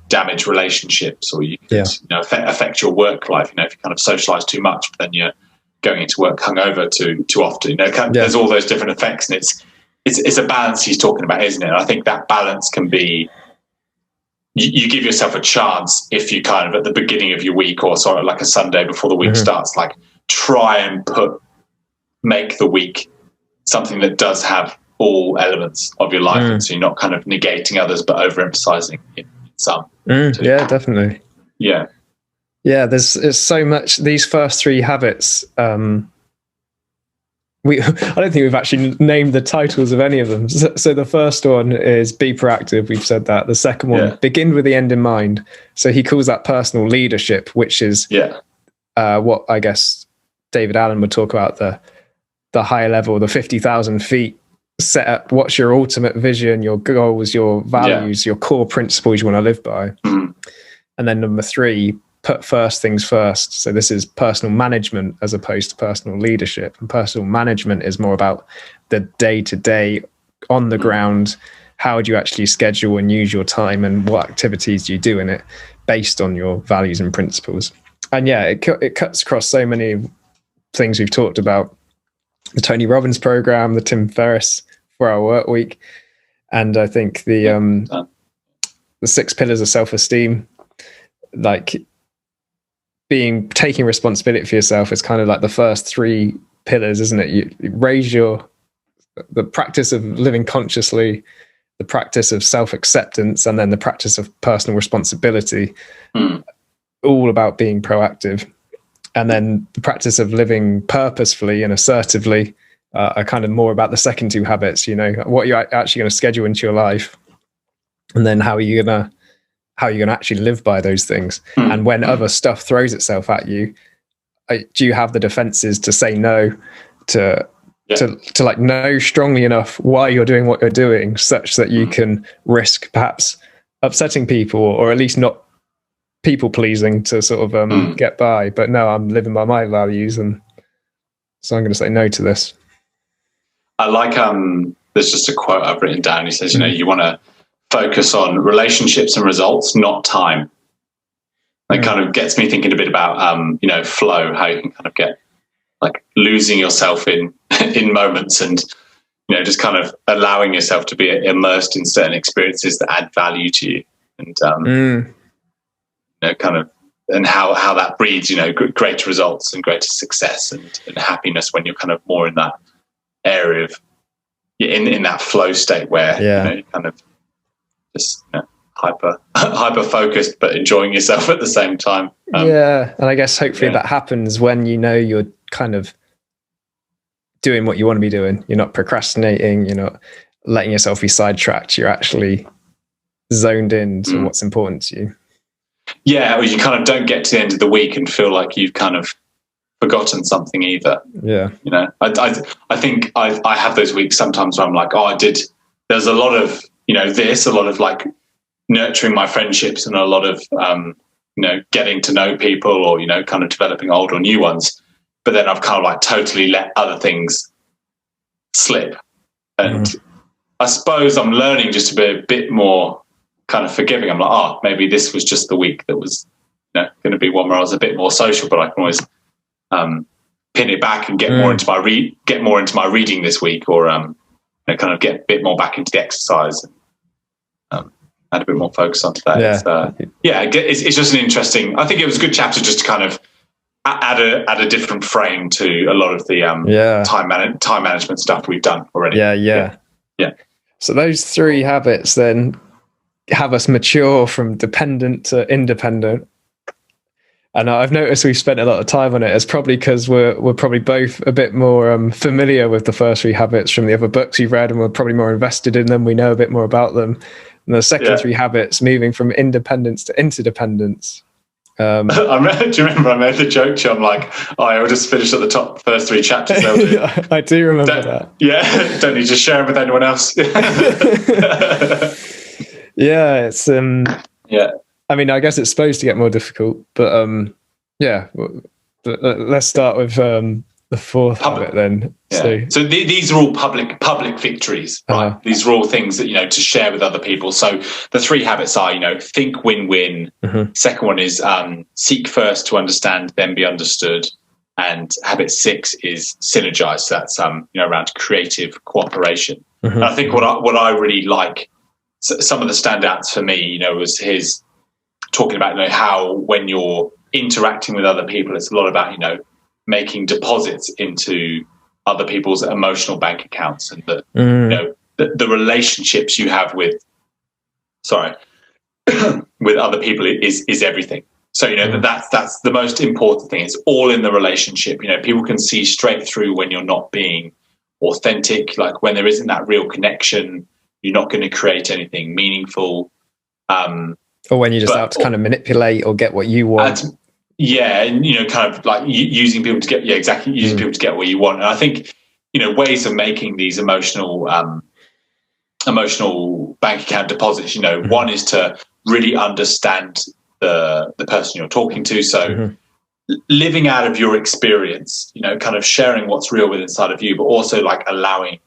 damage relationships, or you could affect your work life. If you kind of socialize too much, but then you're going into work hungover too often. There's all those different effects, and it's a balance he's talking about, isn't it? And I think that balance can be, you give yourself a chance if you kind of at the beginning of your week, or sort of like a Sunday before the week starts, like try and make the week something that does have all elements of your life, and so you're not kind of negating others but overemphasizing in some. Yeah, definitely. Yeah, there's so much. These first three habits, I don't think we've actually named the titles of any of them. So the first one is be proactive. We've said that. The second one, begin with the end in mind. So he calls that personal leadership, which is what I guess David Allen would talk about, the higher level, the 50,000 feet set up. What's your ultimate vision, your goals, your values, your core principles you want to live by. And then number 3, put first things first. So this is personal management as opposed to personal leadership. And personal management is more about the day-to-day on the ground. How do you actually schedule and use your time, and what activities do you do in it based on your values and principles? And it cuts across so many things we've talked about. The Tony Robbins program, the Tim Ferriss 4-Hour Work Week. And I think the 6 pillars of self-esteem, like taking responsibility for yourself is kind of like the first 3 pillars, isn't it? You raise the practice of living consciously, the practice of self-acceptance, and then the practice of personal responsibility, all about being proactive. And then the practice of living purposefully and assertively are kind of more about the second 2 habits, what you're actually going to schedule into your life, and then how are you going to actually live by those things. And when other stuff throws itself at you, do you have the defenses to say no, to like know strongly enough why you're doing what you're doing, such that you can risk perhaps upsetting people, or at least not people pleasing to sort of get by. But no, I'm living by my values, and so I'm going to say no to this. I like there's just a quote I've written down. He says, you want to focus on relationships and results, not time. It kind of gets me thinking a bit about flow, how you can kind of get like losing yourself in moments, and just kind of allowing yourself to be immersed in certain experiences that add value to you, and kind of, and how that breeds greater results and greater success and happiness when you're kind of more in that area of in that flow state where kind of just hyper focused but enjoying yourself at the same time. And I guess hopefully that happens when you're kind of doing what you want to be doing. You're not procrastinating, you're not letting yourself be sidetracked, you're actually zoned in to what's important to you. Or you kind of don't get to the end of the week and feel like you've kind of forgotten something either. I think I have those weeks sometimes where I'm like, there's a lot of a lot of like nurturing my friendships, and a lot of getting to know people, or kind of developing old or new ones, but then I've kind of like totally let other things slip. And I suppose I'm learning just to be a bit more kind of forgiving. I'm like, oh, maybe this was just the week that was going to be one where I was a bit more social, but I can always pin it back and get more into my reading this week, or kind of get a bit more back into the exercise and add a bit more focus onto that. It's just an interesting. I think it was a good chapter just to kind of add a different frame to a lot of the time management stuff we've done already. Yeah. So those 3 habits then have us mature from dependent to independent. And I've noticed we've spent a lot of time on it. It's probably because we're probably both a bit more familiar with the first 3 habits from the other books you've read, and we're probably more invested in them. We know a bit more about them. And the second 3 habits, moving from independence to interdependence. Do you remember I made the joke to you? I'm like, I'll just finish at the first 3 chapters. I do remember that. Yeah, don't need to share them with anyone else. Yeah, it's I mean, I guess it's supposed to get more difficult, but let's start with the 4th habit then. Yeah. So these are all public victories, right? These are all things that, to share with other people. So the 3 habits are, think win-win. Second one is seek first to understand, then be understood. And habit 6 is synergise. So that's around creative cooperation. And I think what I really like, some of the standouts for me, was his talking about how when you're interacting with other people, it's a lot about making deposits into other people's emotional bank accounts, and the relationships you have with other people is everything. So that's the most important thing. It's all in the relationship. People can see straight through when you're not being authentic, like when there isn't that real connection. You're not going to create anything meaningful. Or when you're just out to kind of manipulate or get what you want. And kind of like using people to get people to get what you want. And I think ways of making these emotional bank account deposits. One is to really understand the person you're talking to. So living out of your experience, kind of sharing what's real with inside of you, but also like allowing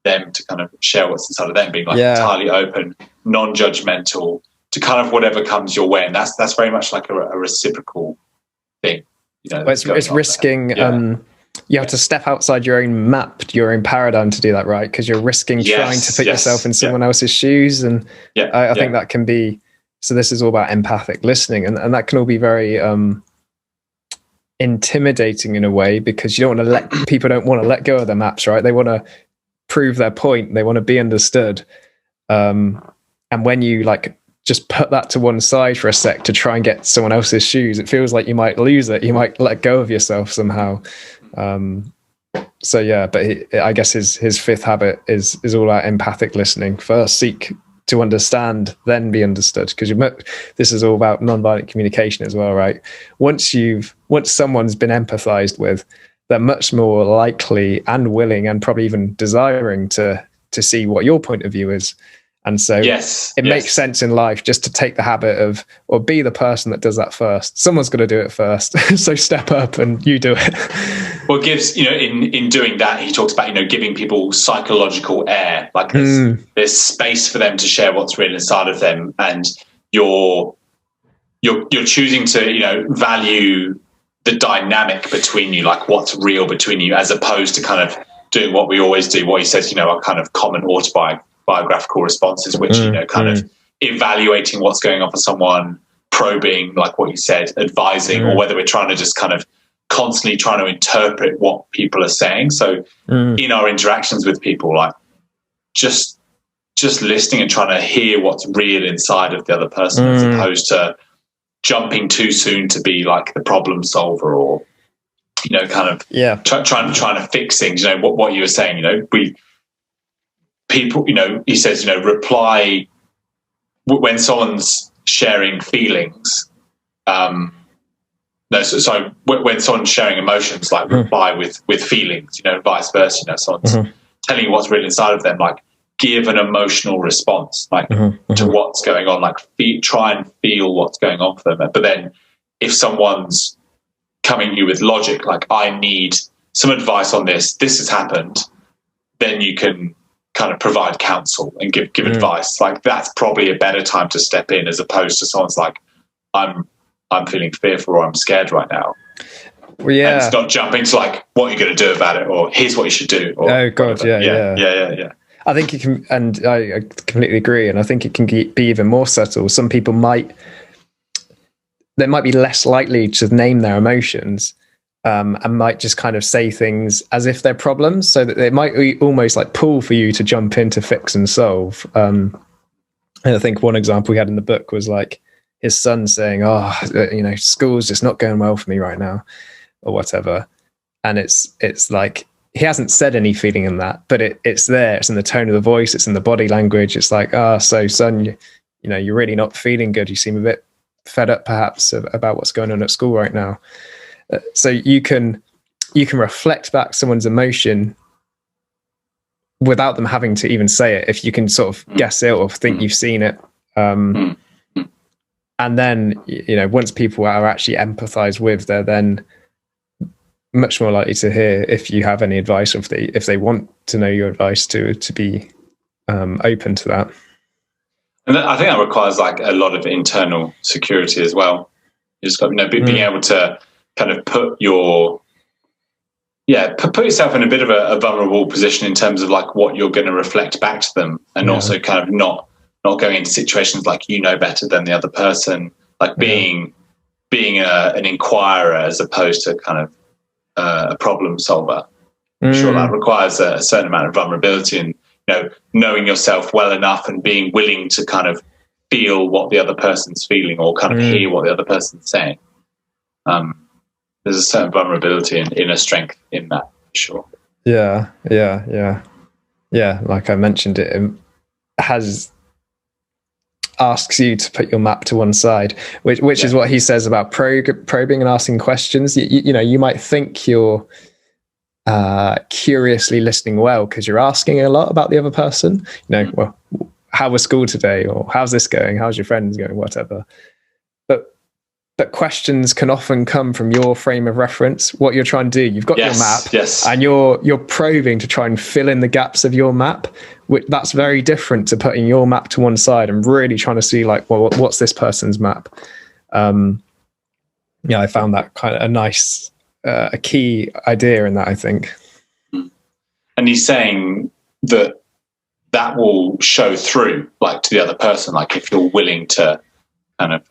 them to kind of share what's inside of them, being like entirely open, non-judgmental to kind of whatever comes your way. And that's very much like a reciprocal thing. It's risking, you have to step outside your own map, your own paradigm to do that, right? Because you're risking trying to put yourself in someone else's shoes. And I think that can be, so this is all about empathic listening, and that can all be very intimidating in a way, because you don't want to people don't want to let go of their maps, right? They want to prove their point. They want to be understood. And when you just put that to one side for a sec to try and get someone else's shoes, it feels like you might lose it. You might let go of yourself somehow. But I guess his 5th habit is all about empathic listening. First, seek to understand, then be understood. Because this is all about nonviolent communication as well, right? Once someone's been empathized with, they're much more likely and willing and probably even desiring to see what your point of view is. And so it makes sense in life just to take the habit of, or be the person that does that first. Someone's going to do it first. So step up and you do it. Well, it gives, in doing that, he talks about, giving people psychological air, like there's space for them to share what's real inside of them. And you're choosing to, value the dynamic between you, like what's real between you, as opposed to kind of doing what we always do, what he says, are kind of common autobiographical responses, which, kind of evaluating what's going on for someone, probing, like what you said, advising, or whether we're trying to just kind of constantly trying to interpret what people are saying. So in our interactions with people, like just listening and trying to hear what's real inside of the other person, as opposed to jumping too soon to be like the problem solver, or kind of trying to fix things. What you were saying, people, he says, reply when someone's sharing feelings. When someone's sharing emotions, like reply with feelings, vice versa. Someone's telling you what's really inside of them, like give an emotional response, like to what's going on, like try and feel what's going on for them. But then if someone's coming at you with logic, like, I need some advice on this has happened, then you can kind of provide counsel and give advice. Like, that's probably a better time to step in, as opposed to someone's like, I'm feeling fearful or I'm scared right now. Well, yeah. And it's not jumping to like, what are you going to do about it, or here's what you should do. Or oh God, yeah. I think it can, and I completely agree. And I think it can be even more subtle. Some people might be less likely to name their emotions, and might just kind of say things as if they're problems, so that they might almost like pull for you to jump in to fix and solve. And I think one example we had in the book was like his son saying, "Oh, school's just not going well for me right now," or whatever. And it's like, he hasn't said any feeling in that, but it's there. It's in the tone of the voice. It's in the body language. It's like, so son, you're really not feeling good. You seem a bit fed up perhaps about what's going on at school right now. So you can reflect back someone's emotion without them having to even say it. If you can sort of guess it or think you've seen it. And then, once people are actually empathized with, they're then much more likely to hear if you have any advice, or if they want to know your advice, to be open to that. And I think that requires like a lot of internal security as well. You just got being able to kind of put yourself in a bit of a vulnerable position in terms of like what you're going to reflect back to them, and also kind of not going into situations like better than the other person, like being an inquirer as opposed to kind of a problem solver. I'm sure that requires a certain amount of vulnerability, and knowing yourself well enough and being willing to kind of feel what the other person's feeling, or kind of hear what the other person's saying. There's a certain vulnerability and inner strength in that, for sure. Yeah. Like I mentioned, it asks you to put your map to one side, which is what he says about probing and asking questions. You might think you're curiously listening well because you're asking a lot about the other person. Well, how was school today, or how's this going, how's your friends going, whatever. But questions can often come from your frame of reference, what you're trying to do. You've got your map, and you're probing to try and fill in the gaps of your map. That's very different to putting your map to one side and really trying to see like, well, what's this person's map? I found that kind of a nice, a key idea in that, I think. And he's saying that will show through, like, to the other person, like if you're willing to kind of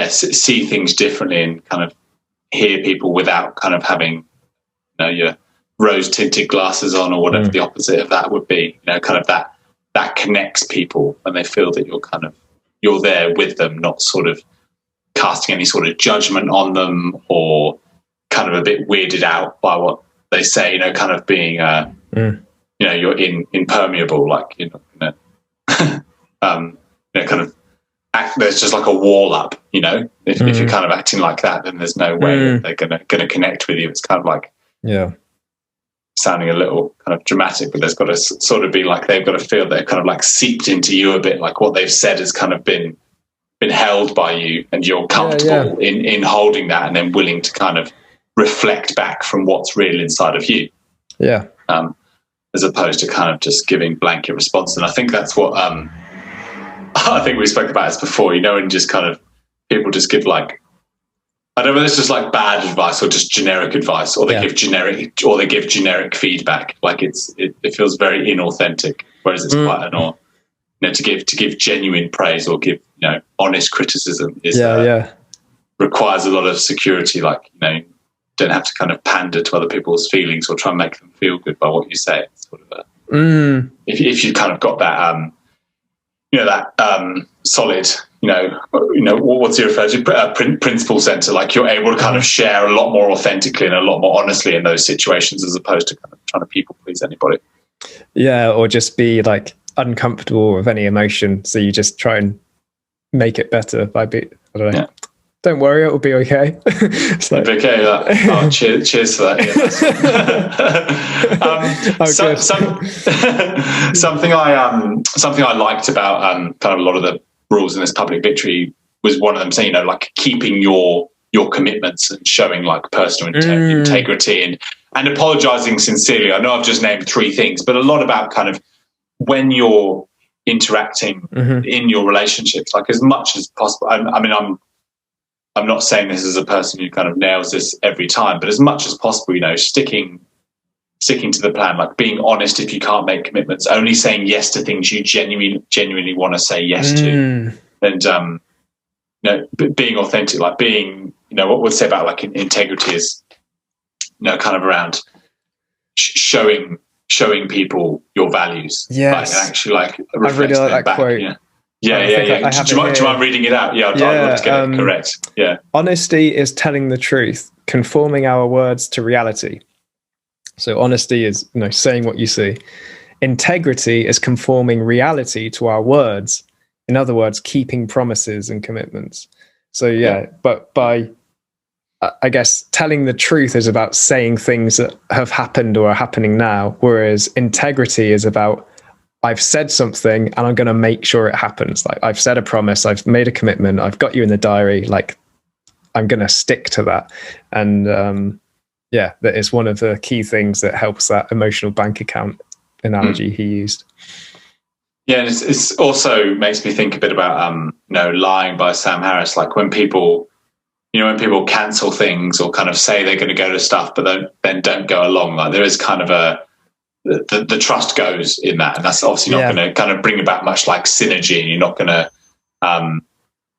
see things differently and kind of hear people without kind of having your rose tinted glasses on, or whatever the opposite of that would be. Kind of that connects people, and they feel that you're there with them, not sort of casting any sort of judgment on them, or kind of a bit weirded out by what they say, kind of being you're impermeable, like kind of there's just like a wall up, if you're kind of acting like that, then there's no way that they're gonna connect with you. It's kind of like sounding a little kind of dramatic, but there's got to sort of be like, they've got to feel they're kind of like seeped into you a bit, like what they've said has kind of been held by you, and you're comfortable in holding that, and then willing to kind of reflect back from what's real inside of you, as opposed to kind of just giving blanket response. And I think that's what I think we spoke about this before, and just kind of people just give like, I don't know, it's just like bad advice or just generic advice, or they give generic feedback. Like it feels very inauthentic, whereas it's quite to give genuine praise or give honest criticism is requires a lot of security. Like don't have to kind of pander to other people's feelings or try and make them feel good by what you say. It's sort of if you kind of got that that solid, what's your referred to, principle center, like you're able to kind of share a lot more authentically and a lot more honestly in those situations, as opposed to kind of trying to people please anybody. Yeah, or just be like uncomfortable with any emotion, so you just try and make it better by I don't know. Don't worry, it will be okay. It's like, okay. Cheers for that. Something I liked about kind of a lot of the rules in this public victory was one of them saying, like keeping your your commitments and showing like personal integrity and apologizing sincerely. I know I've just named 3 things, but a lot about kind of when you're interacting in your relationships, like as much as possible. I mean, I'm not saying this as a person who kind of nails this every time, but as much as possible, you know, sticking to the plan, like being honest if you can't make commitments, only saying yes to things you genuinely want to say yes to, and you know, being authentic, like being, you know, what we'd say about like integrity is, you know, kind of around showing people your values. Yes, like, actually, like I really like that back, quote. Yeah. Do you mind reading it out? Yeah, I'd love to get it correct. Yeah. Honesty is telling the truth, conforming our words to reality. So honesty is, you know, saying what you see. Integrity is conforming reality to our words. In other words, keeping promises and commitments. So but by, I guess, telling the truth is about saying things that have happened or are happening now, whereas integrity is about, I've said something and I'm going to make sure it happens. Like, I've said a promise, I've made a commitment, I've got you in the diary, like I'm going to stick to that. And that is one of the key things that helps that emotional bank account analogy he used. Yeah, and it's also makes me think a bit about you know, Lying by Sam Harris. Like when people cancel things or kind of say they're going to go to stuff but then don't go along, like there is kind of the trust goes in that, and that's obviously not going to kind of bring about much like synergy, and you're not going to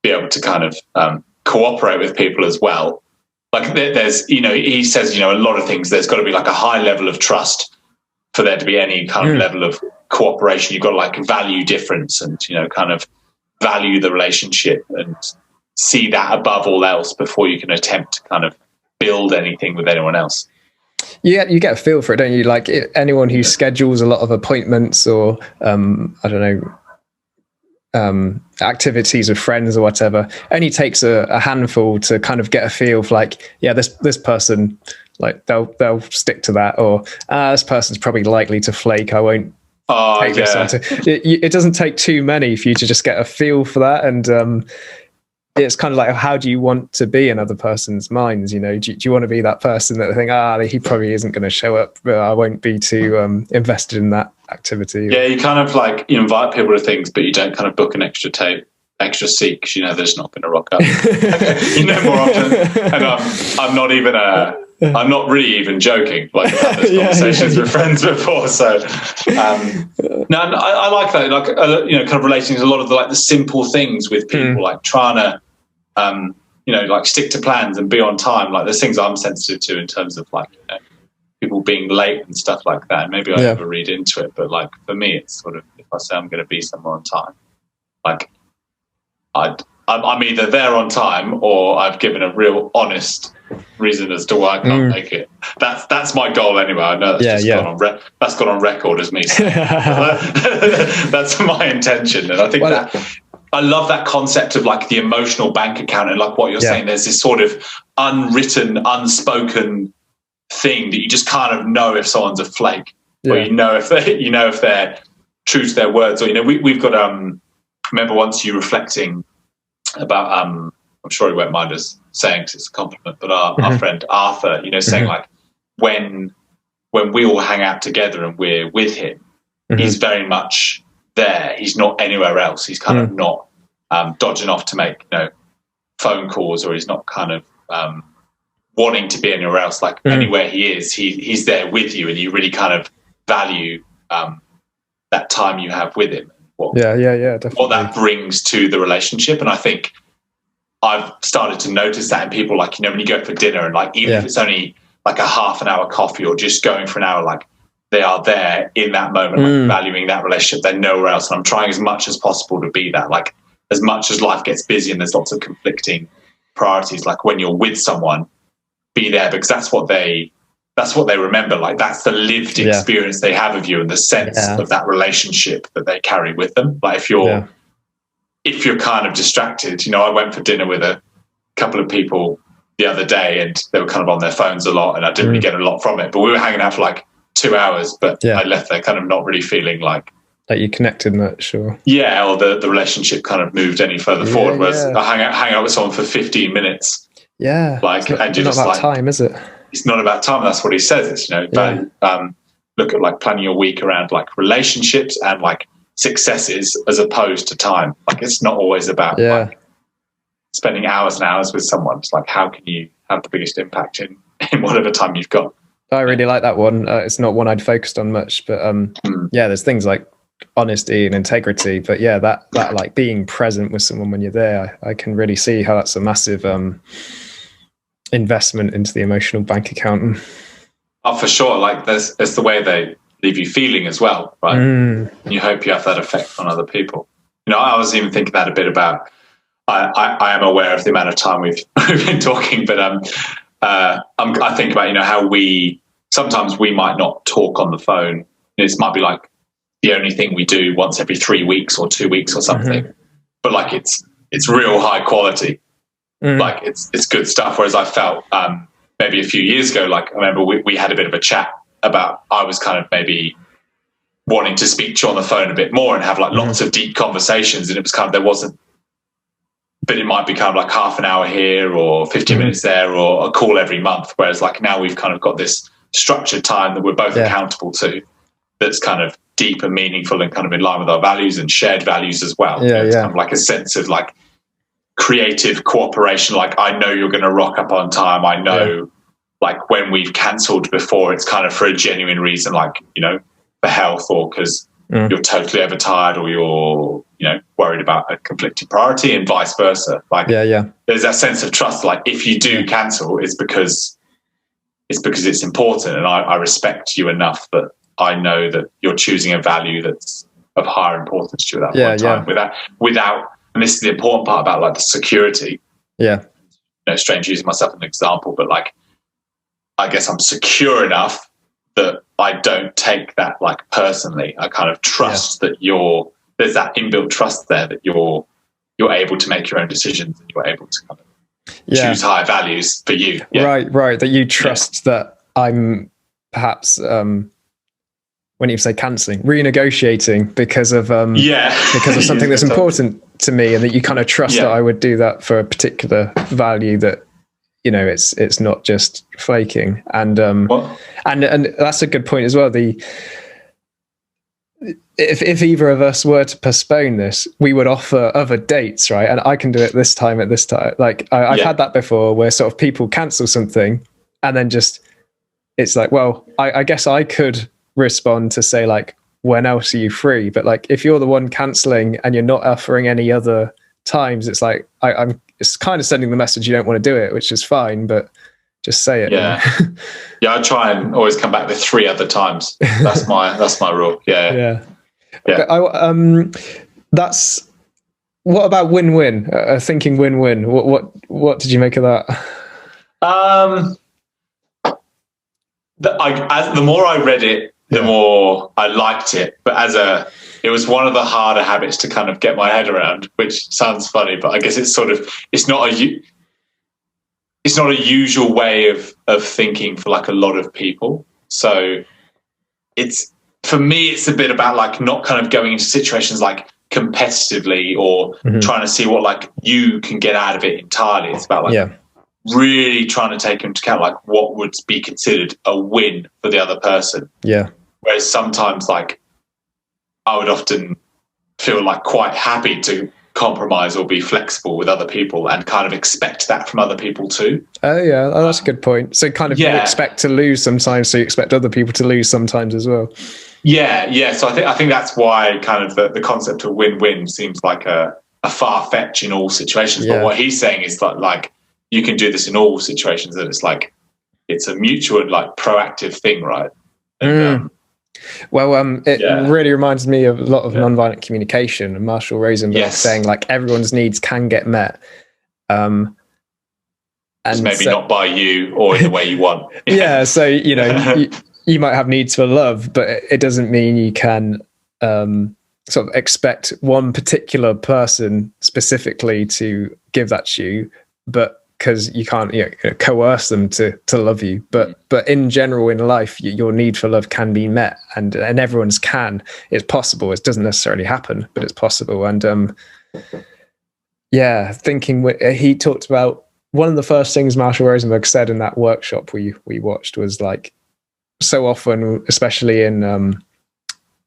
be able to kind of cooperate with people as well. Like there's, you know, he says, you know, a lot of things, there's got to be like a high level of trust for there to be any kind of level of cooperation. You've got to like value difference and, you know, kind of value the relationship and see that above all else before you can attempt to kind of build anything with anyone else. Yeah, you get a feel for it, don't you? Like anyone who schedules a lot of appointments or I don't know, activities with friends or whatever, only takes a handful to kind of get a feel for like, yeah, this person, like they'll stick to that, or this person's probably likely to flake. I won't take this on it doesn't take too many for you to just get a feel for that. And it's kind of like, how do you want to be in other person's minds? You know, do you want to be that person that they think, he probably isn't going to show up, but I won't be too invested in that activity? Yeah, you kind of like, you invite people to things, but you don't kind of book an extra seat because you know they're just not going to rock up. You know, more often. And I'm not really even joking. Like, I've had those conversations with friends before. So, no, I like that. Like, you know, kind of relating to a lot of the simple things with people, like trying to, you know, like stick to plans and be on time. Like, there's things I'm sensitive to in terms of like, you know, people being late and stuff like that. Maybe I overread into it, but like for me, it's sort of, if I say I'm going to be somewhere on time, like I'm either there on time or I've given a real honest reason as to why I can't make it. That's my goal anyway. I know that's that's gone on record as me saying that's my intention. And I think that I love that concept of like the emotional bank account, and like what you're saying, there's this sort of unwritten, unspoken thing that you just kind of know if someone's a flake, or you know if they're true to their words, or you know we've got remember once you reflecting about I'm sure he won't mind us saying, because it's a compliment, but our friend Arthur, you know, saying like when we all hang out together and we're with him, he's very much there. He's not anywhere else. He's kind of not dodging off to make, you know, phone calls, or he's not kind of wanting to be anywhere else. Like anywhere he is, he's there with you, and you really kind of value that time you have with him. Definitely. What that brings to the relationship. And I think I've started to notice that in people, like, you know, when you go for dinner and like, even if it's only like a half an hour coffee or just going for an hour, like they are there in that moment, like valuing that relationship. They're nowhere else. And I'm trying as much as possible to be that, like as much as life gets busy and there's lots of conflicting priorities, like when you're with someone, be there, because that's what they remember. Like that's the lived experience they have of you and the sense of that relationship that they carry with them. Like if you're kind of distracted, you know, I went for dinner with a couple of people the other day and they were kind of on their phones a lot and I didn't really get a lot from it, but we were hanging out for like 2 hours, but I left there kind of not really feeling like you connected much, or or the relationship kind of moved any further forward. Whereas I hang out with someone for 15 minutes Yeah. Like, and you're not just about like, time, is it? it's not about time. That's what he says. It's, look at like planning your week around like relationships and like successes as opposed to time. Like, it's not always about like spending hours and hours with someone. It's like, how can you have the biggest impact in whatever time you've got? I really like that one. It's not one I'd focused on much, but there's things like honesty and integrity. But yeah, that like being present with someone when you're there, I can really see how that's a massive investment into the emotional bank account. Oh, for sure. Like, there's the way they leave you feeling as well, right? And you hope you have that effect on other people. You know, I was even thinking that a bit about. I am aware of the amount of time we've been talking, but I think about, you know, how sometimes we might not talk on the phone. This might be like the only thing we do once every 3 weeks or 2 weeks or something, but like it's real high quality. Like it's good stuff. Whereas I felt maybe a few years ago, like I remember we had a bit of a chat about, I was kind of maybe wanting to speak to you on the phone a bit more and have like lots of deep conversations, and it was kind of, but it might be kind of like half an hour here or 15 minutes there, or a call every month. Whereas like now we've kind of got this structured time that we're both accountable to, that's kind of deep and meaningful and kind of in line with our values and shared values as well. It's kind of like a sense of like creative cooperation. Like, I know you're going to rock up on time. I know like when we've cancelled before, it's kind of for a genuine reason, like, you know, for health, or because you're totally overtired, or you're, you know, worried about a conflicting priority, and vice versa. Like, there's that sense of trust. Like, if you do cancel, it's because it's important, and I respect you enough that I know that you're choosing a value that's of higher importance to you at that point in time. Without, and this is the important part about like the security. You know, strange using myself as an example, but like, I guess I'm secure enough that I don't take that like personally. I kind of trust that there's that inbuilt trust there that you're able to make your own decisions, and you're able to kind of choose higher values for you. Right. That you trust that I'm perhaps when you say cancelling, renegotiating because of something that's important to me, and that you kind of trust that I would do that for a particular value, that, you know, it's not just flaking. And and that's a good point as well. If either of us were to postpone this, we would offer other dates, right? And I can do it this time at this time. Like I've had that before, where sort of people cancel something, and then just, it's like, well, I guess I could respond to say like, when else are you free? But like, if you're the one cancelling and you're not offering any other times, it's like it's kind of sending the message you don't want to do it, which is fine, but just say it. I try and always come back with 3 other times. That's my rule. That's, what about win-win? Thinking win-win. What did you make of that? The more I read it, the more I liked it. But it was one of the harder habits to kind of get my head around, which sounds funny, but I guess it's not a usual way of thinking for like a lot of people. So for me, it's a bit about like not kind of going into situations like competitively or trying to see what like you can get out of it entirely. It's about like really trying to take into account like what would be considered a win for the other person. Whereas sometimes like I would often feel like quite happy to compromise or be flexible with other people and kind of expect that from other people too. That's a good point. So kind of you expect to lose sometimes, so you expect other people to lose sometimes as well. So I think that's why kind of the concept of win-win seems like a far-fetched in all situations. But what he's saying is that like you can do this in all situations, that it's like it's a mutual and like proactive thing, right? And, it really reminds me of a lot of nonviolent communication, and Marshall Rosenberg saying like everyone's needs can get met, and maybe not by you or in the way you want. So you know you might have needs for love, but it doesn't mean you can sort of expect one particular person specifically to give that to you, but because you can't coerce them to love you, but in general in life your need for love can be met, and everyone's can. It's possible. It doesn't necessarily happen, but it's possible. And thinking he talked about one of the first things Marshall Rosenberg said in that workshop we watched was like, so often, especially in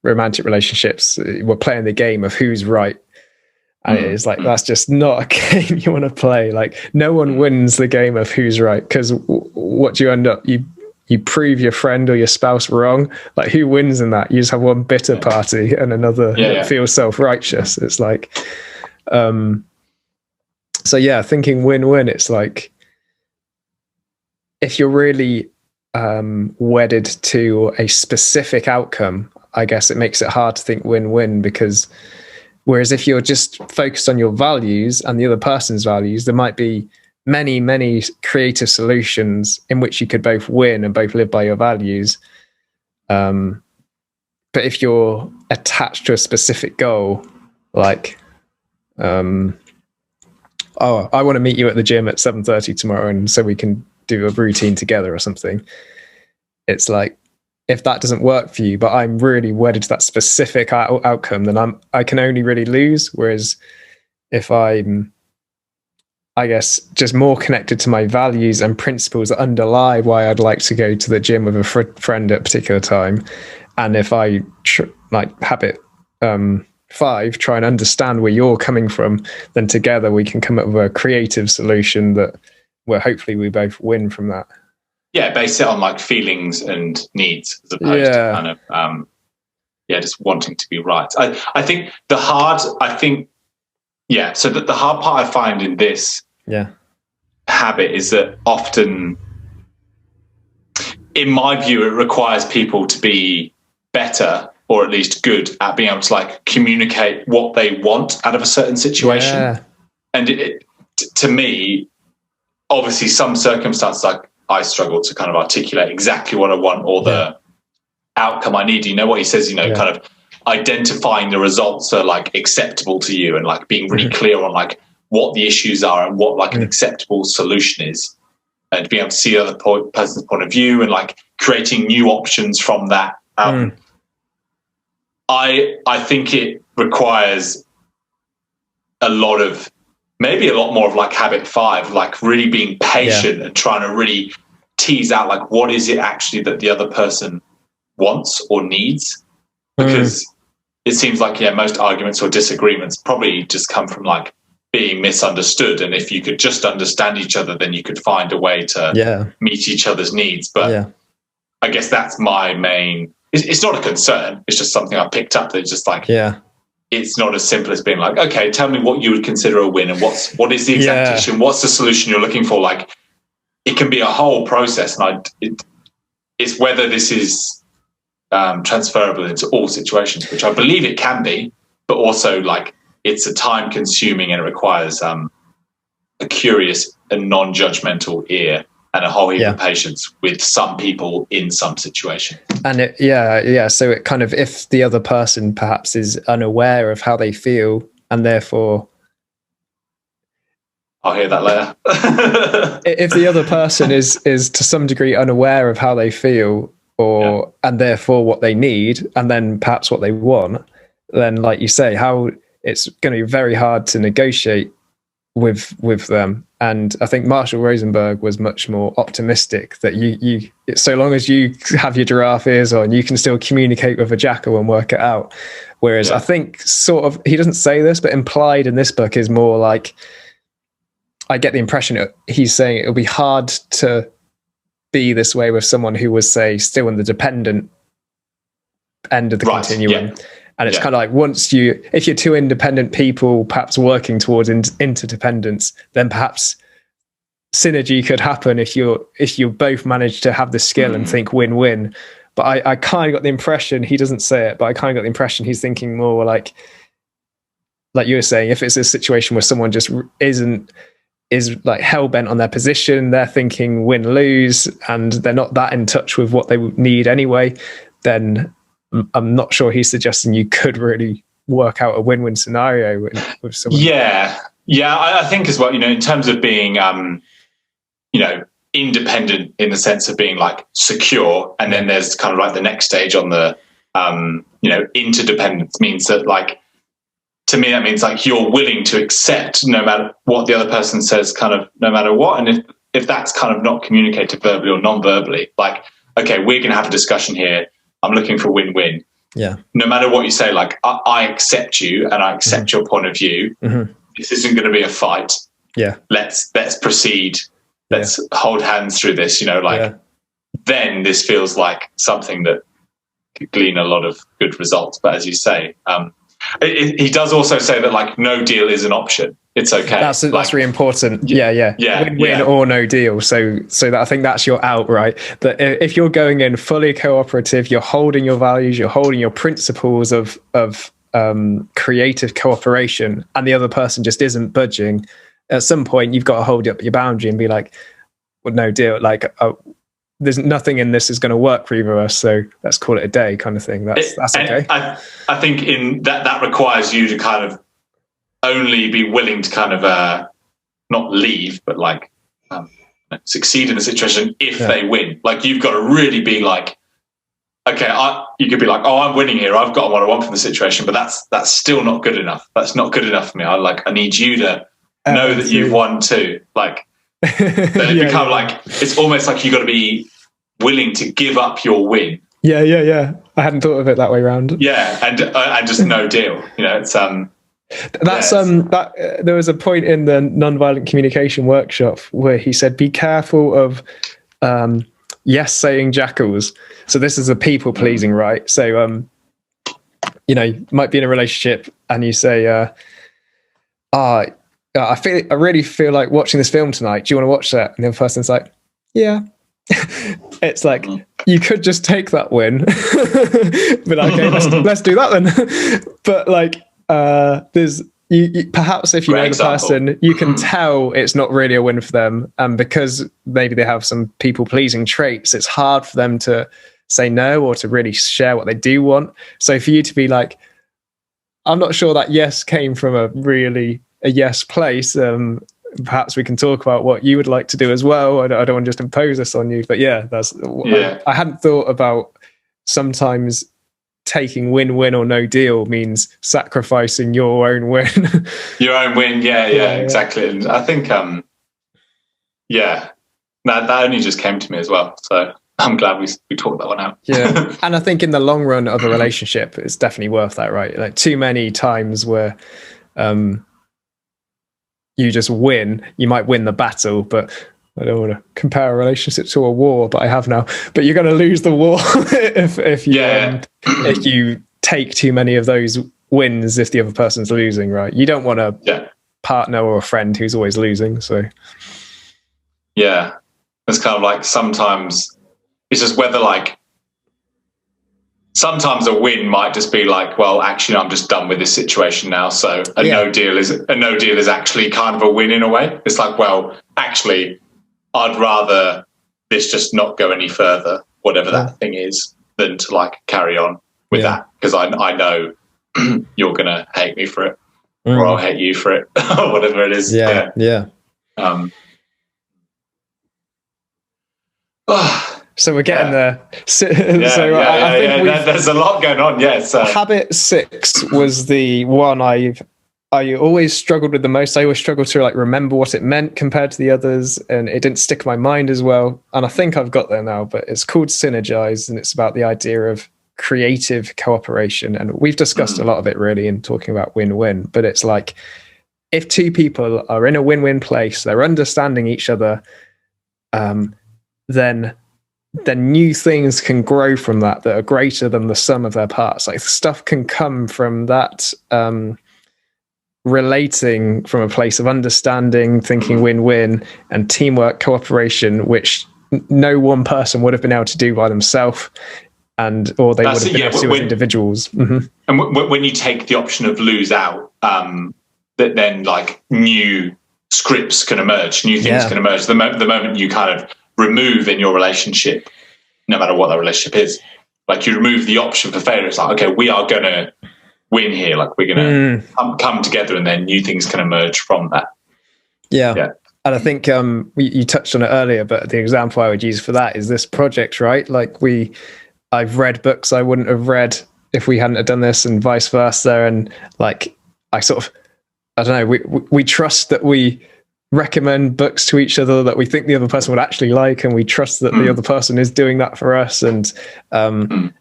romantic relationships, we're playing the game of who's right. And it is like, that's just not a game you want to play. Like, no one wins the game of who's right, because what do you end up? You prove your friend or your spouse wrong. Like, who wins in that? You just have one bitter party and another that feels self-righteous. It's like, so yeah, thinking win-win. It's like, if you're really wedded to a specific outcome, I guess it makes it hard to think win-win, because whereas if you're just focused on your values and the other person's values, there might be many, many creative solutions in which you could both win and both live by your values. But if you're attached to a specific goal, like, oh, I want to meet you at the gym at 7:30 tomorrow, and so we can do a routine together or something. It's like, if that doesn't work for you, but I'm really wedded to that specific outcome, then I can only really lose. Whereas if I'm, I guess, just more connected to my values and principles that underlie why I'd like to go to the gym with a friend at a particular time, and if I like habit 5, try and understand where you're coming from, then together we can come up with a creative solution that where hopefully we both win from that. Yeah, base it on like feelings and needs as opposed to kind of just wanting to be right. I think the hard part I find in this habit is that often, in my view, it requires people to be better, or at least good, at being able to like communicate what they want out of a certain situation. Yeah. And to me, obviously some circumstances, like, I struggle to kind of articulate exactly what I want or the outcome I need. You know what he says, kind of identifying the results are like acceptable to you, and like being really clear on like what the issues are and what like an acceptable solution is, and being able to see the other person's point of view and like creating new options from that. I think it requires maybe a lot more of like habit 5, like really being patient and trying to really tease out like what is it actually that the other person wants or needs, because it seems like most arguments or disagreements probably just come from like being misunderstood, and if you could just understand each other, then you could find a way to meet each other's needs. But I guess that's my main, it's not a concern, it's just something I picked up that's just like it's not as simple as being like, okay, tell me what you would consider a win and what is the exact issue and what's the solution you're looking for. Like, it can be a whole process, and it's whether this is transferable into all situations, which I believe it can be, but also like it's a time consuming and it requires a curious and non-judgmental ear and a whole heap of patience with some people in some situations. And so it kind of, if the other person perhaps is unaware of how they feel, and therefore I'll hear that later. If the other person is to some degree unaware of how they feel, or and therefore what they need, and then perhaps what they want, then like you say, how it's going to be very hard to negotiate with them. And I think Marshall Rosenberg was much more optimistic that you so long as you have your giraffe ears on, you can still communicate with a jackal and work it out. Whereas I think sort of, he doesn't say this, but implied in this book is more like, I get the impression he's saying it'll be hard to be this way with someone who was, say, still in the dependent end of the continuum. Yeah. And it's kind of like, if you're two independent people, perhaps working towards interdependence, then perhaps synergy could happen if you both manage to have the skill and think win-win. But I kind of got the impression, he doesn't say it, but I kind of got the impression he's thinking more like you were saying, if it's a situation where someone just is like hell-bent on their position, they're thinking win-lose, and they're not that in touch with what they need anyway, then I'm not sure he's suggesting you could really work out a win-win scenario with someone. Yeah, I think as well, in terms of being, independent in the sense of being like secure, and then there's kind of like the next stage on the, interdependence means that like to me, that means like you're willing to accept no matter what the other person says, kind of no matter what. And if that's kind of not communicated verbally or non-verbally, like, okay, we're going to have a discussion here. I'm looking for win-win. Yeah. No matter what you say, like, I accept you and I accept your point of view. This isn't going to be a fight. Yeah. Let's proceed. Let's hold hands through this, then this feels like something that could glean a lot of good results. But as you say, he does also say that like no deal is an option. It's okay. That's really important. Yeah. Win-win or no deal. So that I think that's your out, right? That if you're going in fully cooperative, you're holding your values, you're holding your principles of creative cooperation, and the other person just isn't budging. At some point, you've got to hold up your boundary and be like, "Well, no deal. Like, there's nothing in this is going to work for either of us. So let's call it a day," kind of thing. That's okay. I think in that requires you to kind of only be willing to kind of not leave, but like succeed in the situation if they win. Like you've got to really be like, okay, you could be like, oh, I'm winning here. I've got what I want from the situation, but that's still not good enough. That's not good enough for me. I need you to know that you've won too. Like, then it become like, it's almost like you've got to be willing to give up your win. Yeah. I hadn't thought of it that way around. Yeah, and just no deal. It's that there was a point in the nonviolent communication workshop where he said, be careful of yes saying jackals. So this is a people pleasing, right? So you might be in a relationship and you say I really feel like watching this film tonight, do you want to watch that? And the other person's like, yeah. It's like, you could just take that win. But okay, let's do that then. But like there's perhaps if you know the person, you can tell it's not really a win for them, and because maybe they have some people pleasing traits, it's hard for them to say no or to really share what they do want. So for you to be like, I'm not sure that yes came from a yes place, perhaps we can talk about what you would like to do as well. I don't want to just impose this on you, but I hadn't thought about sometimes taking win-win or no deal means sacrificing your own win. Your own win, yeah, exactly. And I think, that only just came to me as well. So I'm glad we talked that one out. Yeah, and I think in the long run of a relationship, it's definitely worth that, right? Like too many times where you just win, you might win the battle, but I don't want to compare a relationship to a war, but I have now. But you're going to lose the war if you take too many of those wins if the other person's losing, right? You don't want a partner or a friend who's always losing. So it's kind of like sometimes it's just whether like sometimes a win might just be like, well, actually, I'm just done with this situation now. So a no deal is actually kind of a win in a way. It's like, well, actually, I'd rather this just not go any further, whatever that thing is, than to like carry on with that, because I know you're gonna hate me for it, or I'll hate you for it, or whatever it is. So we're getting there. I think there's a lot going on. Habit 6 was the one I always struggled with the most. I always struggled to like remember what it meant compared to the others, and it didn't stick in my mind as well. And I think I've got there now, but it's called Synergise, and it's about the idea of creative cooperation. And we've discussed a lot of it really in talking about win-win, but it's like if two people are in a win-win place, they're understanding each other, then new things can grow from that are greater than the sum of their parts. Like stuff can come from that relating from a place of understanding, thinking win-win, and teamwork, cooperation, which no one person would have been able to do by themselves, or they would have been able to do as individuals. And when you take the option of lose out, that then like new scripts can emerge, new things can emerge. The moment you kind of remove in your relationship, no matter what that relationship is, like you remove the option for failure. It's like, okay, we are going to win here. Like we're going to come together, and then new things can emerge from that. Yeah. And I think you touched on it earlier, but the example I would use for that is this project, right? Like I've read books I wouldn't have read if we hadn't have done this, and vice versa. And like, I don't know, we trust that we recommend books to each other that we think the other person would actually like, and we trust that the other person is doing that for us. And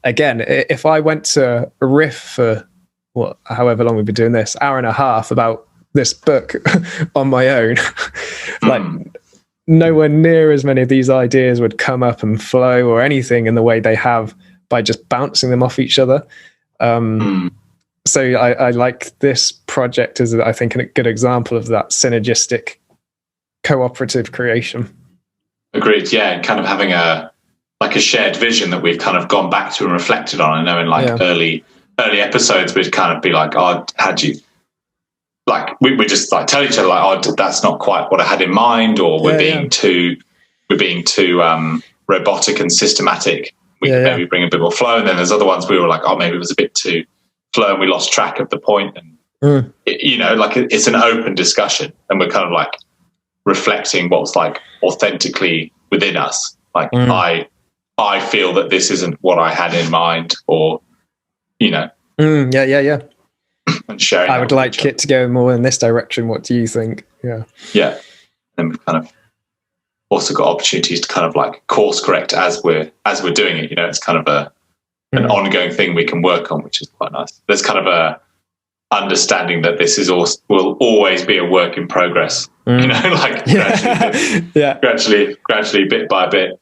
again, if I went to riff for however long we've been doing this, hour and a half about this book on my own, like nowhere near as many of these ideas would come up and flow or anything in the way they have by just bouncing them off each other. So I like this project as, I think, a good example of that synergistic cooperative creation. Agreed. Yeah, and kind of having a shared vision that we've kind of gone back to and reflected on. I know in early episodes we'd kind of be like, oh, had you, like we just like tell each other like, oh, that's not quite what I had in mind, or we're being too robotic and systematic. We can maybe bring a bit more flow. And then there's other ones we were like, oh, maybe it was a bit too flow and we lost track of the point. And it's an open discussion, and we're kind of like reflecting what's like authentically within us. Like I feel that this isn't what I had in mind, or and sharing. I would like it to go more in this direction. What do you think? Yeah. And we've kind of also got opportunities to kind of like course correct as we're doing it. It's kind of an ongoing thing we can work on, which is quite nice. There's kind of a understanding that this is will always be a work in progress. Like gradually, bit by bit.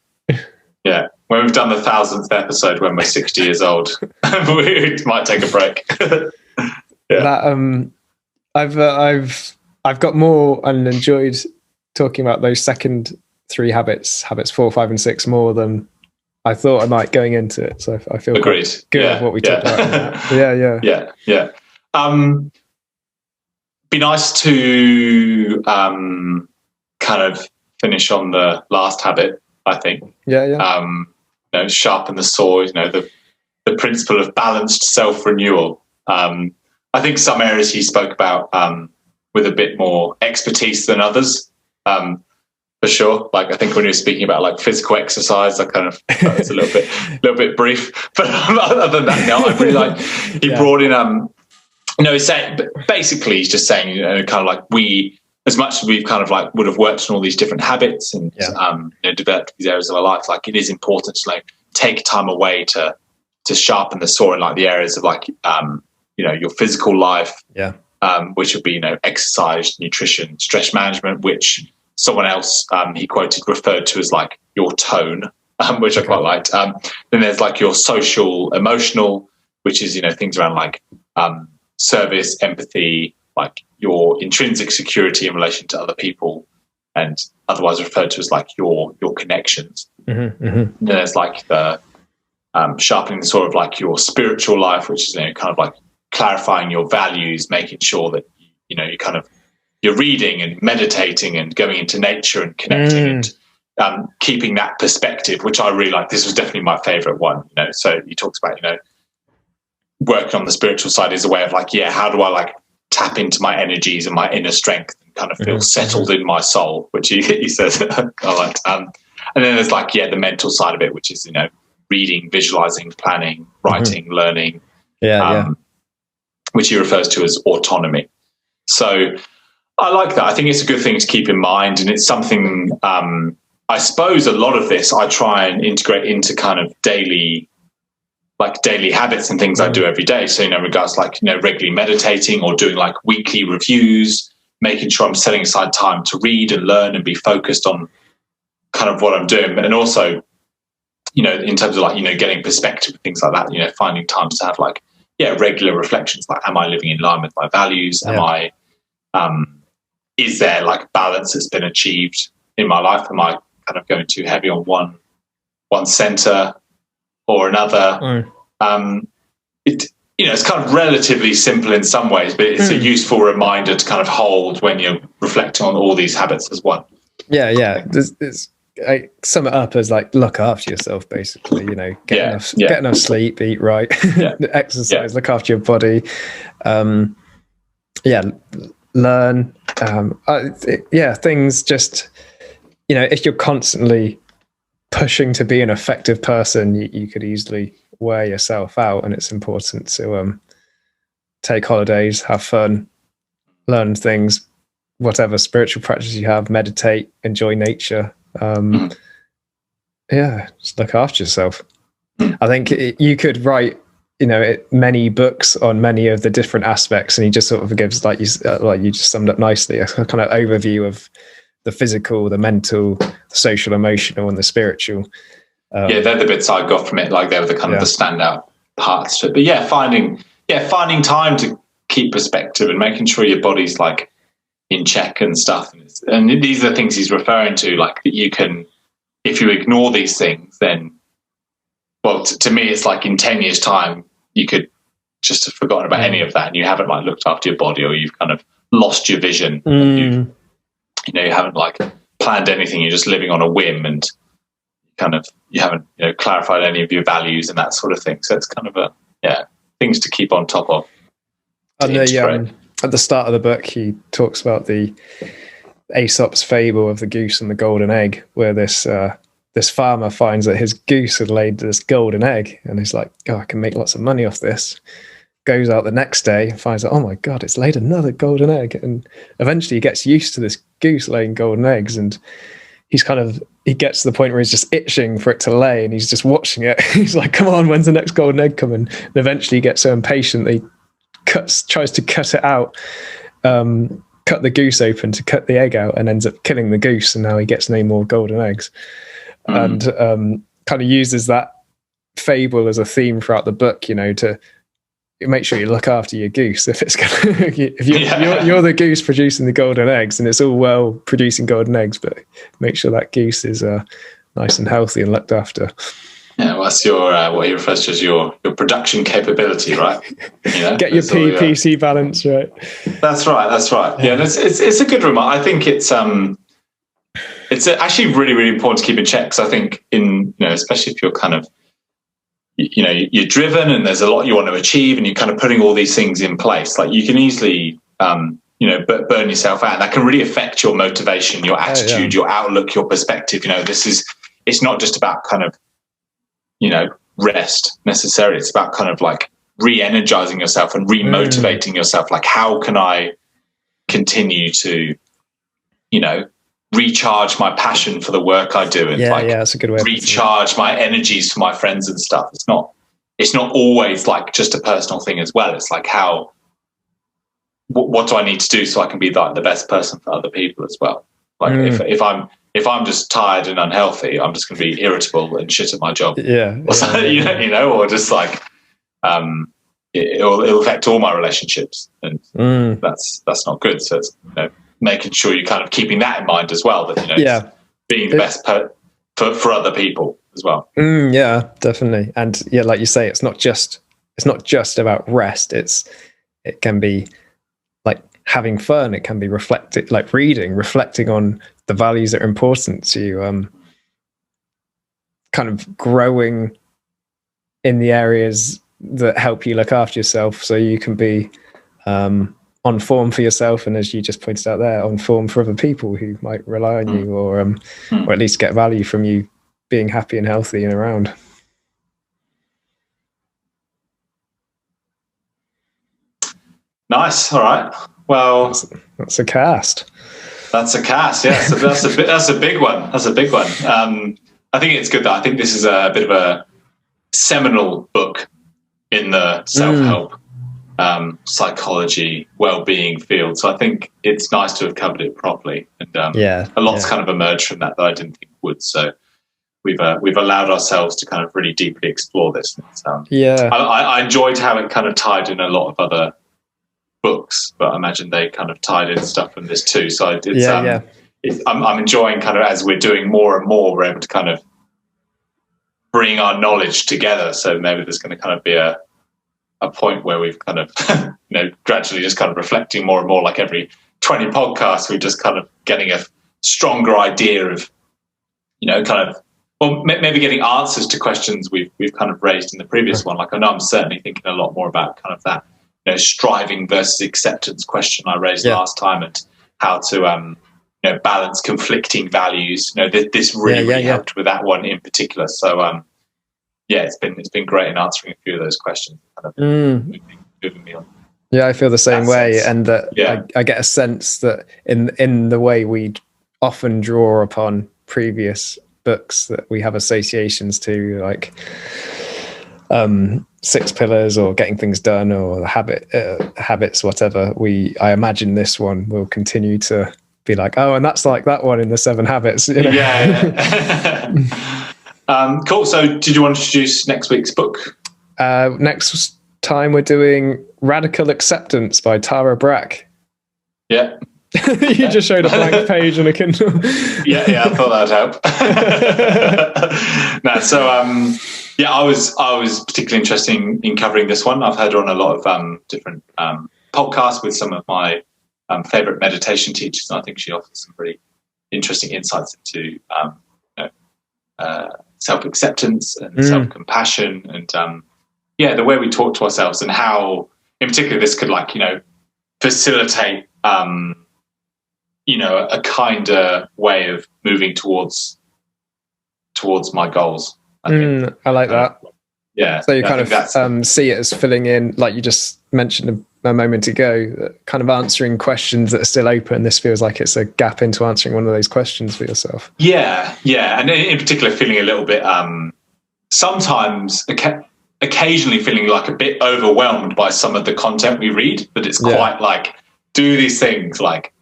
Yeah. When we've done the 1,000th episode, when we're 60 years old, we might take a break. That I've got more and enjoyed talking about those second 3 habits 4, 5, and 6 more than I thought I might going into it. So I feel agreed. Good at what we talked about. Yeah. Be nice to kind of finish on the last habit, I think. Sharpen the sword. The principle of balanced self-renewal. I think some areas he spoke about with a bit more expertise than others. For sure. Like I think when he was speaking about like physical exercise, I kind of that was a little bit brief. But other than that, I really like he brought in he's saying basically he's just saying kind of like we, as much as we've kind of like would have worked on all these different habits and developed these areas of our life, like it is important to like take time away to sharpen the sword in like the areas of like your physical life, which would be exercise, nutrition, stress management, which someone else he quoted referred to as like your tone, which I quite liked. Then there's like your social, emotional, which is things around like service, empathy, like your intrinsic security in relation to other people, and otherwise referred to as like your connections. Then there's like the sharpening the sort of like your spiritual life, which is kind of like clarifying your values, making sure that you're reading and meditating and going into nature and connecting and keeping that perspective, which I really like. This was definitely my favorite one. So he talks about working on the spiritual side is a way of like, how do I like tap into my energies and my inner strength and kind of feel settled in my soul, which he says I liked. And then there's like the mental side of it, which is reading, visualizing, planning, writing, learning, which he refers to as autonomy. So I like that. I think it's a good thing to keep in mind, and it's something I suppose a lot of this I try and integrate into kind of daily habits and things I do every day. So regards like regularly meditating or doing like weekly reviews, making sure I'm setting aside time to read and learn and be focused on kind of what I'm doing, and also in terms of like getting perspective and things like that. Finding times to have like regular reflections, like am I living in line with my values? Am I is there like balance that's been achieved in my life? Am I kind of going too heavy on one center or another? It's kind of relatively simple in some ways, but it's a useful reminder to kind of hold when you're reflecting on all these habits as one. I sum it up as like look after yourself, basically. Get enough sleep, eat right, exercise, look after your body. Learn. Things just if you're constantly pushing to be an effective person, you could easily wear yourself out, and it's important to take holidays, have fun, learn things, whatever spiritual practice you have, meditate, enjoy nature. Just look after yourself. I think you could write, many books on many of the different aspects, and he just sort of gives, like you just summed up nicely, a kind of overview of the physical, the mental, the social, emotional, and the spiritual. They're the bits I got from it. Like they were the kind of the standout parts to it. But finding time to keep perspective and making sure your body's like in check and stuff. And these are the things he's referring to, like that you can, if you ignore these things, then, well, to me, it's like in 10 years' time, you could just have forgotten about any of that, and you haven't like looked after your body, or you've kind of lost your vision. You haven't like planned anything. You're just living on a whim, and kind of you haven't clarified any of your values and that sort of thing. So it's kind of things to keep on top of. And at the start of the book, he talks about the Aesop's fable of the goose and the golden egg, where this farmer finds that his goose had laid this golden egg, and he's like, "Oh, I can make lots of money off this." Goes out the next day and finds out, "Oh my God, it's laid another golden egg." And eventually he gets used to this goose laying golden eggs, and he gets to the point where he's just itching for it to lay, and he's just watching it. He's like, "Come on, when's the next golden egg coming?" And eventually he gets so impatient that he tries to cut it out, cut the goose open to cut the egg out, and ends up killing the goose, and now he gets no more golden eggs. And kind of uses that fable as a theme throughout the book, to make sure you look after your goose. If it's you're the goose producing the golden eggs, and it's all well producing golden eggs, but make sure that goose is nice and healthy and looked after. Yeah, well, that's your what he refers to as your production capability, right? Get your PC balance right. That's right. Yeah, it's a good remark. I think it's actually really, really important to keep in check, because I think especially if you're kind of you're driven and there's a lot you want to achieve, and you're kind of putting all these things in place, like you can easily burn yourself out, and that can really affect your motivation, your attitude, your outlook, your perspective. It's not just about kind of rest necessarily. It's about kind of like re-energizing yourself and re-motivating yourself. Like, how can I continue to recharge my passion for the work I do, and that's a good way. Recharge my energies for my friends and stuff. It's not always like just a personal thing as well. It's like what do I need to do so I can be like the best person for other people as well? Like if I'm just tired and unhealthy, I'm just going to be irritable and shit at my job. Or just like it'll affect all my relationships, and that's not good. So it's making sure you're kind of keeping that in mind as well, that being the best for other people as well. Definitely. And like you say, it's not just about rest. It can be like having fun. It can be reflecting on the values that are important to you, kind of growing in the areas that help you look after yourself, so you can be on form for yourself, and as you just pointed out there, on form for other people who might rely on you, or at least get value from you being happy and healthy and around. Nice. All right. Well, that's a cast. That's a cast. Yeah. So that's a big one. That's a big one. I think it's good that I think this is a bit of a seminal book in the self-help, psychology, well-being field. So I think it's nice to have covered it properly, and a lot's kind of emerged from that I didn't think would. So we've allowed ourselves to kind of really deeply explore this. I enjoyed how it kind of tied in a lot of other books, but I imagine they kind of tied in stuff from this too. So I'm enjoying kind of, as we're doing more and more, we're able to kind of bring our knowledge together. So maybe there's going to kind of be a point where we've kind of, gradually just kind of reflecting more and more, like every 20 podcasts, we're just kind of getting a stronger idea of, maybe getting answers to questions we've kind of raised in the previous one. Like I know I'm certainly thinking a lot more about kind of that, striving versus acceptance question I raised last time, and how to, balance conflicting values. This really helped with that one in particular. So, it's been great in answering a few of those questions. Kind of moving me on. Yeah, I feel the same way, sense. and that I get a sense that in the way we often draw upon previous books, that we have associations to, like 6 Pillars or Getting Things Done or Habits, whatever. I imagine this one will continue to be like, oh, and that's like that one in the 7 Habits. You know? Yeah. Cool. So, did you want to introduce next week's book? Next time we're doing Radical Acceptance by Tara Brach. Yeah. You just showed a blank page on a Kindle. yeah, I thought that'd help. No, so I was particularly interested in covering this one. I've heard her on a lot of different podcasts with some of my favorite meditation teachers, and I think she offers some pretty interesting insights into self-acceptance and self-compassion, and the way we talk to ourselves, and how, in particular, this could facilitate a kinder way of moving towards my goals. I like that. Yeah. So you kind of see it as filling in, like you just mentioned a moment ago, kind of answering questions that are still open. This feels like it's a gap into answering one of those questions for yourself. Yeah. And in particular, feeling a little bit, sometimes occasionally feeling like a bit overwhelmed by some of the content we read, but it's quite like, do these things, like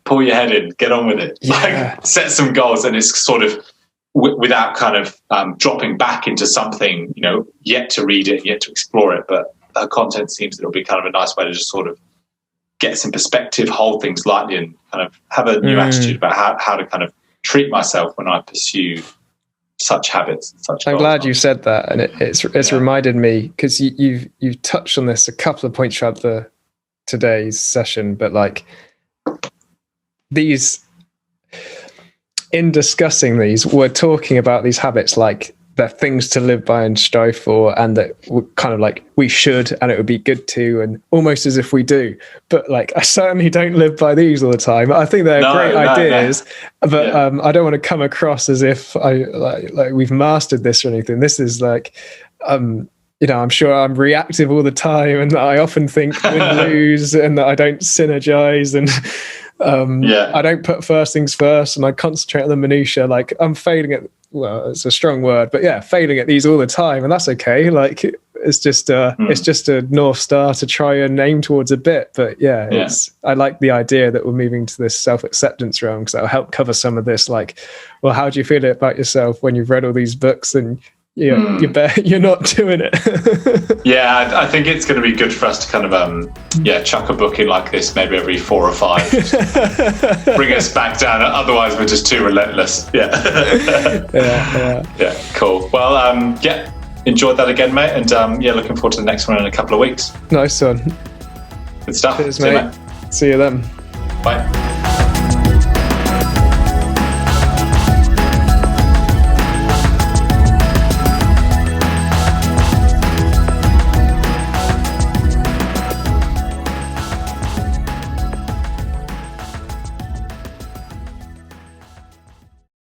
pull your head in, get on with it, like set some goals, and it's sort of without kind of dropping back into something, yet to read it, yet to explore it. But the content seems it'll be kind of a nice way to just sort of get some perspective, hold things lightly, and kind of have a new attitude about how to kind of treat myself when I pursue such habits and such. I'm glad you said that, and it's reminded me, because you've touched on this a couple of points throughout today's session, but like these, in discussing these, we're talking about these habits like they're things to live by and strive for, and that we're kind of like we should, and it would be good to, and almost as if we do. But like, I certainly don't live by these all the time. I think they're great ideas, but I don't want to come across as if I like we've mastered this or anything. This is like, I'm sure I'm reactive all the time, and that I often think win lose, and that I don't synergize, and I don't put first things first, and I concentrate on the minutiae. Like, I'm failing at, well, it's a strong word, but failing at these all the time, and that's okay. Like, it's just a North Star to try and aim towards a bit. But I like the idea that we're moving to this self-acceptance realm, because that'll help cover some of this. Like, well, how do you feel about yourself when you've read all these books and you're not doing it? I think it's going to be good for us to kind of chuck a book in like this maybe every 4 or 5, bring us back down, otherwise we're just too relentless. Cool. Well, enjoyed that again, mate, and looking forward to the next one in a couple of weeks. Nice one. Good stuff. Cheers, mate. See you then. Bye.